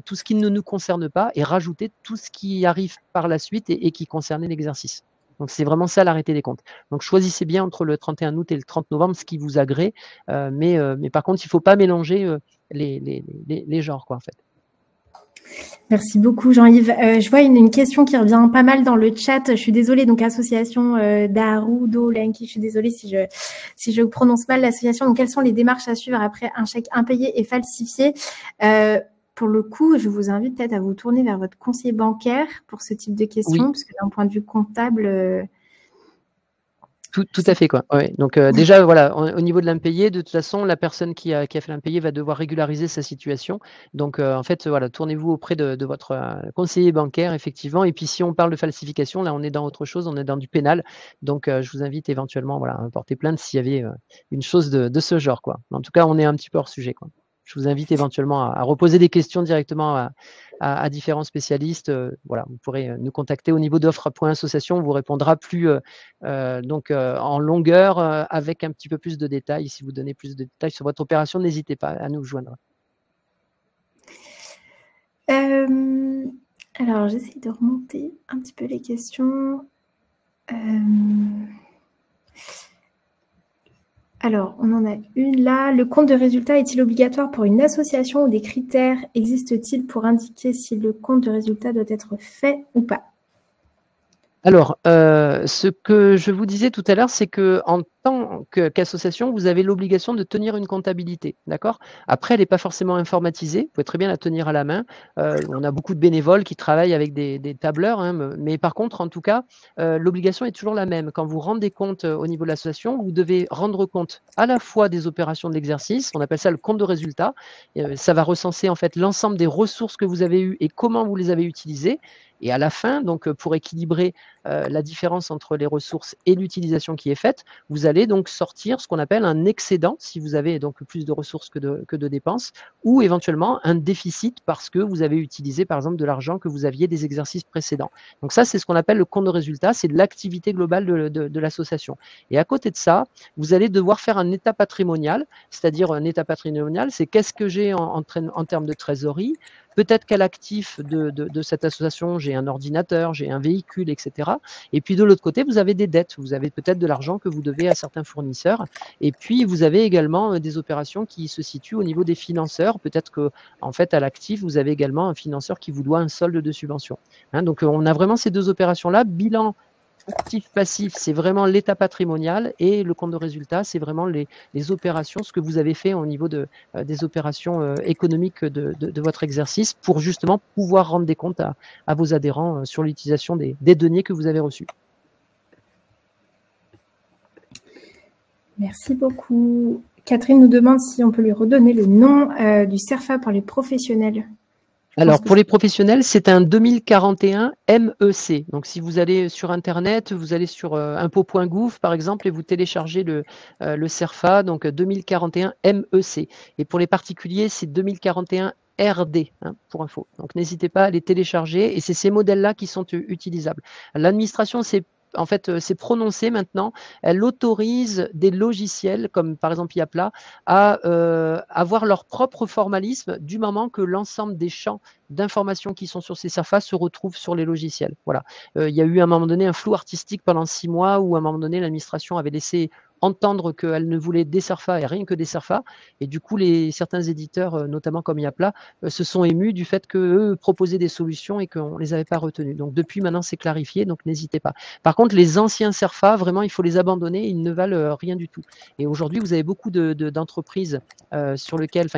tout ce qui ne nous concerne pas et rajouter tout ce qui arrive par la suite et qui concernait l'exercice. Donc, c'est vraiment ça l'arrêté des comptes. Donc, choisissez bien entre le 31 août et le 30 novembre ce qui vous agrée. Mais par contre, il ne faut pas mélanger les genres, quoi, en fait. Merci beaucoup, Jean-Yves. Je vois une question qui revient pas mal dans le chat. Je suis désolée, donc association d'Arudo Lenki. Je suis désolée si je prononce mal l'association. Donc, quelles sont les démarches à suivre après un chèque impayé et falsifié? Pour le coup, je vous invite peut-être à vous tourner vers votre conseiller bancaire pour ce type de questions, Oui. parce que d'un point de vue comptable... Tout à fait, quoi. Ouais. Donc déjà, voilà, au niveau de l'impayé, de toute façon, la personne qui a fait l'impayé va devoir régulariser sa situation. Donc en fait, voilà, tournez-vous auprès de votre conseiller bancaire, effectivement. Et puis si on parle de falsification, là, on est dans autre chose, on est dans du pénal. Donc je vous invite éventuellement, voilà, à porter plainte s'il y avait une chose de ce genre, quoi. En tout cas, on est un petit peu hors sujet, quoi. je vous invite éventuellement à reposer des questions directement à différents spécialistes. Voilà, vous pourrez nous contacter au niveau d'offres.association. On vous répondra plus en longueur avec un petit peu plus de détails. Si vous donnez plus de détails sur votre opération, n'hésitez pas à nous joindre. Alors, j'essaie de remonter un petit peu les questions. Alors, on en a une là. Le compte de résultat est-il obligatoire pour une association ou des critères existent-ils pour indiquer si le compte de résultat doit être fait ou pas? Alors, ce que je vous disais tout à l'heure, c'est qu'en tant qu'association, vous avez l'obligation de tenir une comptabilité, d'accord? Après, elle n'est pas forcément informatisée, vous pouvez très bien la tenir à la main. On a beaucoup de bénévoles qui travaillent avec des tableurs, hein, mais par contre, en tout cas, l'obligation est toujours la même. Quand vous rendez compte au niveau de l'association, vous devez rendre compte à la fois des opérations de l'exercice, on appelle ça le compte de résultat. Ça va recenser en fait l'ensemble des ressources que vous avez eues et comment vous les avez utilisées. Et à la fin, donc pour équilibrer la différence entre les ressources et l'utilisation qui est faite, vous allez donc sortir ce qu'on appelle un excédent, si vous avez donc plus de ressources que de dépenses, ou éventuellement un déficit parce que vous avez utilisé par exemple de l'argent que vous aviez des exercices précédents. Donc ça, c'est ce qu'on appelle le compte de résultat, c'est l'activité globale de l'association. Et à côté de ça, vous allez devoir faire un état patrimonial, c'est-à-dire un état patrimonial, c'est qu'est-ce que j'ai en termes de trésorerie. Peut-être qu'à l'actif de cette association, j'ai un ordinateur, j'ai un véhicule, etc. Et puis de l'autre côté, vous avez des dettes. Vous avez peut-être de l'argent que vous devez à certains fournisseurs. Et puis vous avez également des opérations qui se situent au niveau des financeurs. Peut-être que, en fait, à l'actif, vous avez également un financeur qui vous doit un solde de subvention. Hein, donc on a vraiment ces deux opérations-là. Bilan actif-passif, c'est vraiment l'état patrimonial, et le compte de résultat, c'est vraiment les opérations, ce que vous avez fait au niveau des opérations économiques de votre exercice pour justement pouvoir rendre des comptes à vos adhérents sur l'utilisation des deniers que vous avez reçus. Merci beaucoup. Catherine nous demande si on peut lui redonner le nom du CERFA pour les professionnels. Alors, pour les professionnels, c'est un 2041 MEC. Donc, si vous allez sur Internet, vous allez sur impôts.gouv, par exemple, et vous téléchargez le CERFA, donc 2041 MEC. Et pour les particuliers, c'est 2041 RD, hein, pour info. Donc, n'hésitez pas à les télécharger, et c'est ces modèles-là qui sont utilisables. L'administration, c'est prononcé maintenant, elle autorise des logiciels, comme par exemple Yapla, à avoir leur propre formalisme du moment que l'ensemble des champs d'informations qui sont sur ces CERFA se retrouvent sur les logiciels. Voilà. Il y a eu à un moment donné un flou artistique pendant 6 mois où à un moment donné l'administration avait laissé entendre qu'elle ne voulait des CERFA et rien que des CERFA. Et du coup, certains éditeurs, notamment comme Yapla, se sont émus du fait qu'eux proposaient des solutions et qu'on ne les avait pas retenues. Donc depuis, maintenant, c'est clarifié, donc n'hésitez pas. Par contre, les anciens CERFA, vraiment, il faut les abandonner, ils ne valent rien du tout. Et aujourd'hui, vous avez beaucoup d'entreprises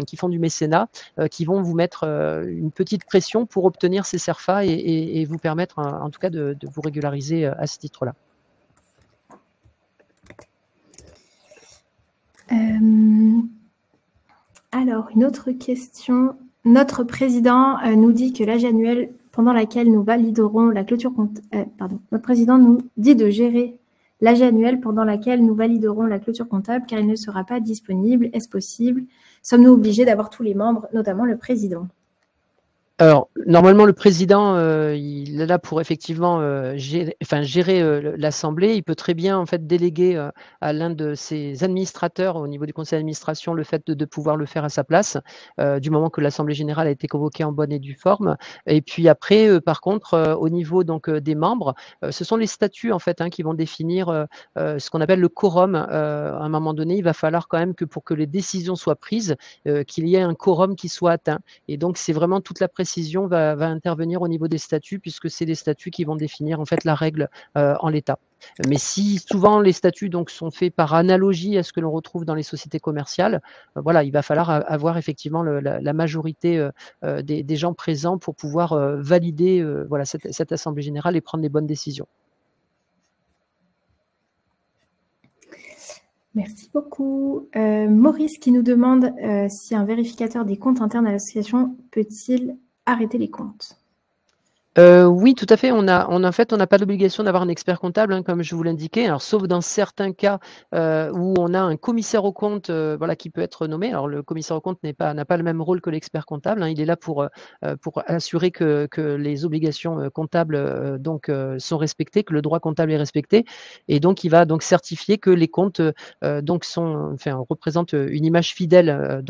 qui font du mécénat, qui vont vous mettre une petite pression pour obtenir ces CERFA et vous permettre, en tout cas, de vous régulariser à ce titre-là. Alors, une autre question. Notre président nous dit que l'âge annuel pendant laquelle nous validerons la clôture comptable... notre président nous dit de gérer l'âge annuel pendant laquelle nous validerons la clôture comptable car il ne sera pas disponible. Est-ce possible? Sommes-nous obligés d'avoir tous les membres, notamment le président? Alors, normalement, le président, il est là pour effectivement gérer l'Assemblée. Il peut très bien en fait déléguer à l'un de ses administrateurs au niveau du conseil d'administration le fait de pouvoir le faire à sa place, du moment que l'Assemblée générale a été convoquée en bonne et due forme. Et puis après, par contre, au niveau donc des membres, ce sont les statuts en fait qui vont définir ce qu'on appelle le quorum. À un moment donné, il va falloir quand même que pour que les décisions soient prises, qu'il y ait un quorum qui soit atteint. Et donc, c'est vraiment toute la précision va intervenir au niveau des statuts, puisque c'est les statuts qui vont définir en fait la règle en l'état. Mais si souvent les statuts donc sont faits par analogie à ce que l'on retrouve dans les sociétés commerciales, voilà, il va falloir avoir effectivement la majorité des gens présents pour pouvoir valider voilà, cette assemblée générale et prendre les bonnes décisions. Merci beaucoup. Maurice qui nous demande si un vérificateur des comptes internes à l'association peut-il arrêter les comptes? Oui, tout à fait. En fait, on n'a pas l'obligation d'avoir un expert comptable, hein, comme je vous l'indiquais. Alors, sauf dans certains cas où on a un commissaire aux comptes, voilà, qui peut être nommé. Alors, le commissaire aux comptes n'a pas le même rôle que l'expert comptable, hein. Il est là pour assurer que les obligations comptables sont respectées, que le droit comptable est respecté, et donc il va donc certifier que les comptes représentent une image fidèle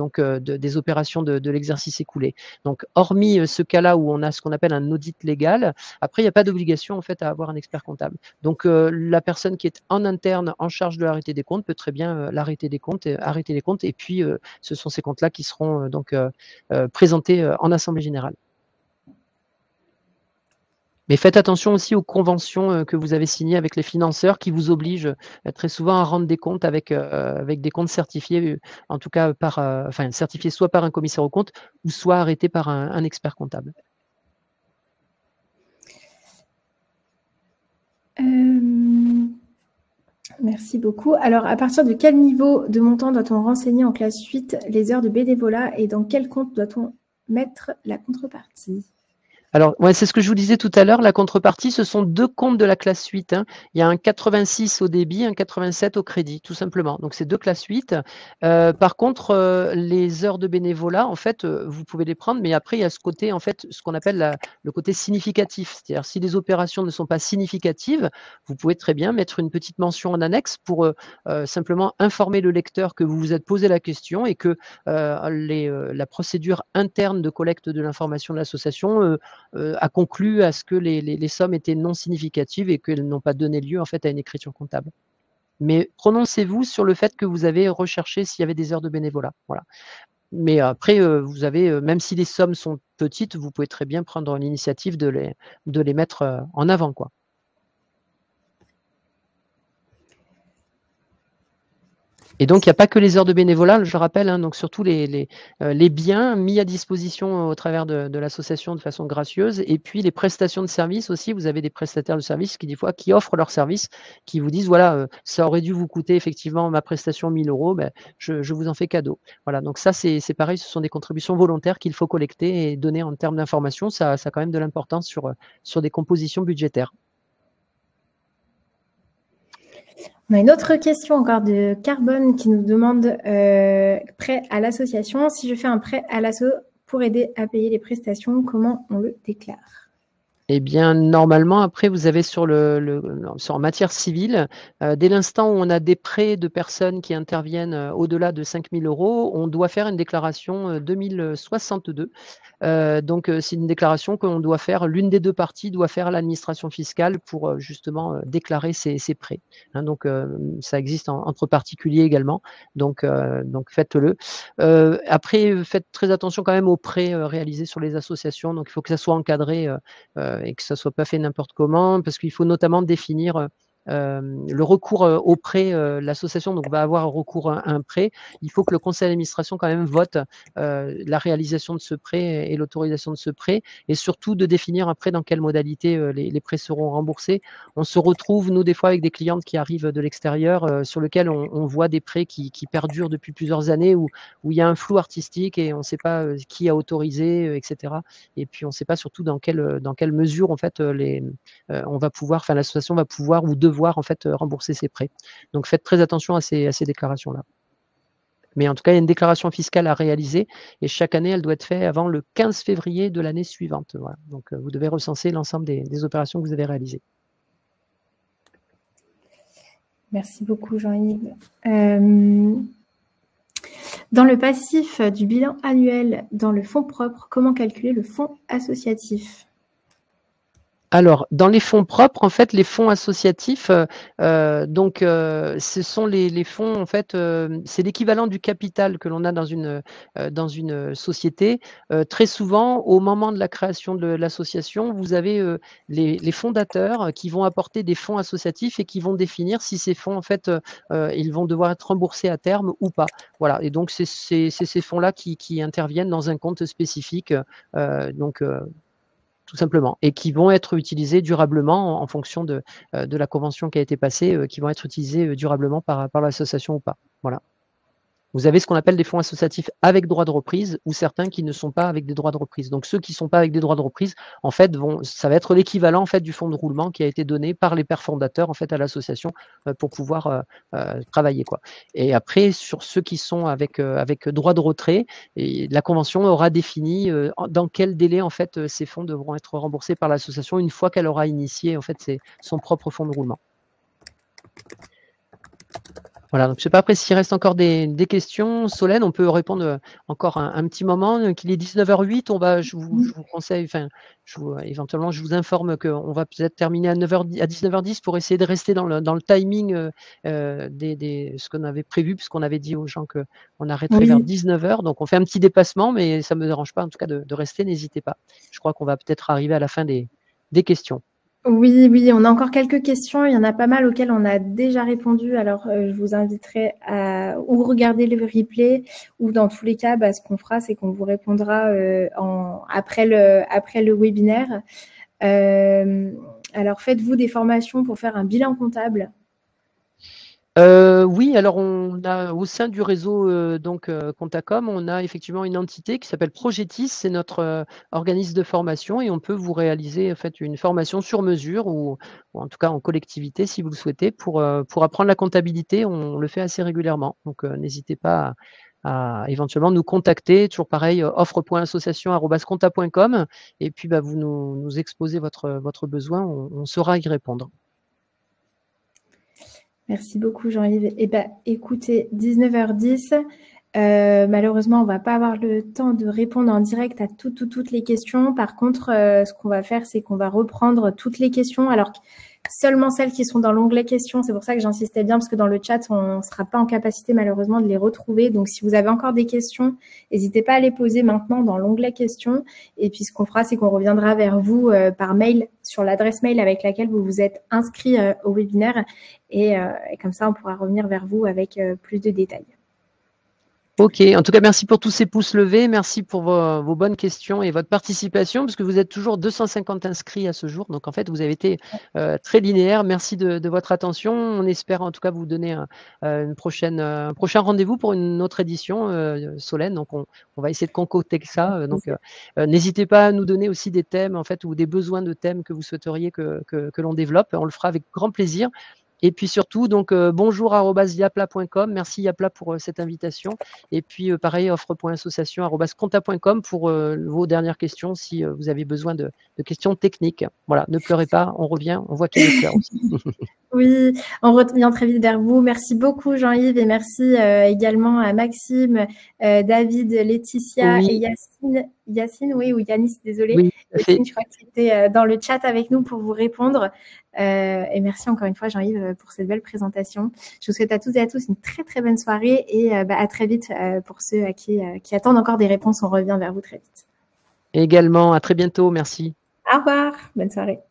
des opérations de l'exercice écoulé. Donc, hormis ce cas-là où on a ce qu'on appelle un audit légal, après, il n'y a pas d'obligation en fait à avoir un expert comptable. Donc, la personne qui est en interne en charge de l'arrêté des comptes peut très bien arrêter les comptes, et puis ce sont ces comptes-là qui seront présentés en assemblée générale. Mais faites attention aussi aux conventions que vous avez signées avec les financeurs qui vous obligent très souvent à rendre des comptes avec des comptes certifiés, en tout cas certifiés soit par un commissaire aux comptes ou soit arrêtés par un expert comptable. Merci beaucoup. Alors, à partir de quel niveau de montant doit-on renseigner en classe 8 les heures de bénévolat et dans quel compte doit-on mettre la contrepartie? Alors, ouais, c'est ce que je vous disais tout à l'heure. La contrepartie, ce sont 2 comptes de la classe 8, hein. Il y a un 86 au débit, un 87 au crédit, tout simplement. Donc, c'est 2 classes 8. Par contre, les heures de bénévolat, en fait, vous pouvez les prendre, mais après, il y a ce côté, en fait, ce qu'on appelle le côté significatif. C'est-à-dire, si les opérations ne sont pas significatives, vous pouvez très bien mettre une petite mention en annexe pour simplement informer le lecteur que vous vous êtes posé la question et que la procédure interne de collecte de l'information de l'association a conclu à ce que les sommes étaient non significatives et qu'elles n'ont pas donné lieu en fait à une écriture comptable. Mais prononcez-vous sur le fait que vous avez recherché s'il y avait des heures de bénévolat. Voilà. Mais après, vous avez, même si les sommes sont petites, vous pouvez très bien prendre l'initiative de les mettre en avant, quoi. Et donc, il n'y a pas que les heures de bénévolat, je rappelle, hein, donc surtout les biens mis à disposition au travers de l'association de façon gracieuse, et puis les prestations de services aussi. Vous avez des prestataires de services qui, des fois, qui offrent leurs services, qui vous disent, voilà, ça aurait dû vous coûter effectivement ma prestation 1 000 €, ben, je vous en fais cadeau. Voilà, donc ça, c'est pareil, ce sont des contributions volontaires qu'il faut collecter et donner en termes d'information. Ça a quand même de l'importance sur des compositions budgétaires. On a une autre question encore de Carbone qui nous demande prêt à l'association. Si je fais un prêt à l'asso pour aider à payer les prestations, comment on le déclare? Eh bien, normalement, après, vous avez en matière civile, dès l'instant où on a des prêts de personnes qui interviennent au-delà de 5 000 €, on doit faire une déclaration 2062. Donc, c'est une déclaration que doit faire, l'une des deux parties doit faire à l'administration fiscale pour justement déclarer ses prêts, hein. Donc, ça existe entre particuliers également. Donc faites-le. Après, faites très attention quand même aux prêts réalisés sur les associations. Donc, il faut que ça soit encadré et que ça ne soit pas fait n'importe comment, parce qu'il faut notamment définir le recours au prêt. L'association va avoir recours à un prêt. Il faut que le conseil d'administration quand même vote la réalisation de ce prêt et l'autorisation de ce prêt, et surtout de définir après dans quelle modalité les prêts seront remboursés. On se retrouve, nous, des fois, avec des clientes qui arrivent de l'extérieur sur lesquelles on voit des prêts qui perdurent depuis plusieurs années, où il y a un flou artistique et on ne sait pas qui a autorisé, etc. Et puis, on ne sait pas surtout dans quelle mesure en fait, l'association va pouvoir ou devoir en fait rembourser ses prêts. Donc, faites très attention à ces déclarations-là. Mais en tout cas, il y a une déclaration fiscale à réaliser et chaque année, elle doit être faite avant le 15 février de l'année suivante. Voilà. Donc, vous devez recenser l'ensemble des opérations que vous avez réalisées. Merci beaucoup, Jean-Yves. Dans le passif du bilan annuel, dans le fonds propre, comment calculer le fonds associatif? Alors, dans les fonds propres, en fait, les fonds associatifs, ce sont les fonds, en fait, c'est l'équivalent du capital que l'on a dans une société. Très souvent, au moment de la création de l'association, vous avez les fondateurs qui vont apporter des fonds associatifs et qui vont définir si ces fonds, en fait, ils vont devoir être remboursés à terme ou pas. Voilà, et donc c'est ces fonds-là qui interviennent dans un compte spécifique. Tout simplement, et qui vont être utilisés durablement en fonction de la convention qui a été passée, qui vont être utilisés durablement par l'association ou pas. Voilà. Vous avez ce qu'on appelle des fonds associatifs avec droit de reprise ou certains qui ne sont pas avec des droits de reprise. Donc ceux qui ne sont pas avec des droits de reprise, en fait, ça va être l'équivalent en fait du fonds de roulement qui a été donné par les pères fondateurs en fait à l'association pour pouvoir travailler quoi. Et après sur ceux qui sont avec droit de retrait, et la convention aura défini dans quel délai en fait ces fonds devront être remboursés par l'association une fois qu'elle aura initié en fait son propre fonds de roulement. Voilà, donc je ne sais pas après s'il reste encore des questions. Solène, on peut répondre encore un petit moment. Qu'il est 19h08, je vous conseille, éventuellement, je vous informe qu'on va peut-être terminer à 19h10 pour essayer de rester dans le timing ce qu'on avait prévu, puisqu'on avait dit aux gens qu'on arrêterait vers 19h. Donc on fait un petit dépassement, mais ça ne me dérange pas en tout cas de rester, n'hésitez pas. Je crois qu'on va peut-être arriver à la fin des questions. Oui, on a encore quelques questions. Il y en a pas mal auxquelles on a déjà répondu. Alors, je vous inviterai à ou regarder le replay ou dans tous les cas, ce qu'on fera, c'est qu'on vous répondra après le webinaire. Alors, faites-vous des formations pour faire un bilan comptable? Oui, alors on a au sein du réseau Contacom, on a effectivement une entité qui s'appelle Progetis, c'est notre organisme de formation et on peut vous réaliser en fait une formation sur mesure ou en tout cas en collectivité si vous le souhaitez pour apprendre la comptabilité. On le fait assez régulièrement, donc n'hésitez pas à éventuellement nous contacter, toujours pareil, offre.association@conta.com et puis vous nous exposez votre besoin, on saura y répondre. Merci beaucoup, Jean-Yves. Écoutez, 19h10, malheureusement, on ne va pas avoir le temps de répondre en direct à toutes les questions. Par contre, ce qu'on va faire, c'est qu'on va reprendre toutes les questions. Alors, seulement celles qui sont dans l'onglet questions, c'est pour ça que j'insistais bien, parce que dans le chat, on ne sera pas en capacité, malheureusement, de les retrouver. Donc, si vous avez encore des questions, n'hésitez pas à les poser maintenant dans l'onglet questions. Et puis, ce qu'on fera, c'est qu'on reviendra vers vous par mail, sur l'adresse mail avec laquelle vous vous êtes inscrit au webinaire. Et comme ça, on pourra revenir vers vous avec plus de détails. Ok, en tout cas, merci pour tous ces pouces levés, merci pour vos bonnes questions et votre participation, parce que vous êtes toujours 250 inscrits à ce jour, donc en fait, vous avez été très linéaire. Merci de votre attention. On espère en tout cas vous donner un prochain rendez-vous pour une autre édition, Solène, donc on va essayer de concocter ça. Donc n'hésitez pas à nous donner aussi des thèmes en fait ou des besoins de thèmes que vous souhaiteriez que l'on développe. On le fera avec grand plaisir. Et puis surtout, donc bonjour@yapla.com. Merci Yapla pour cette invitation. Et puis pareil, offre.association@conta.com pour vos dernières questions si vous avez besoin de questions techniques. Voilà, ne pleurez pas, on revient, on voit qu'il y a des pleurs aussi. Oui, on revient très vite vers vous. Merci beaucoup Jean-Yves et merci également à Maxime, David, Laetitia et Yacine, oui, ou Yanis, désolée. Oui, Yacine, je crois que tu étais dans le chat avec nous pour vous répondre. Et merci encore une fois Jean-Yves pour cette belle présentation. Je vous souhaite à toutes et à tous une très très bonne soirée et à très vite pour ceux qui attendent encore des réponses. On revient vers vous très vite. Également, à très bientôt, merci. Au revoir, bonne soirée.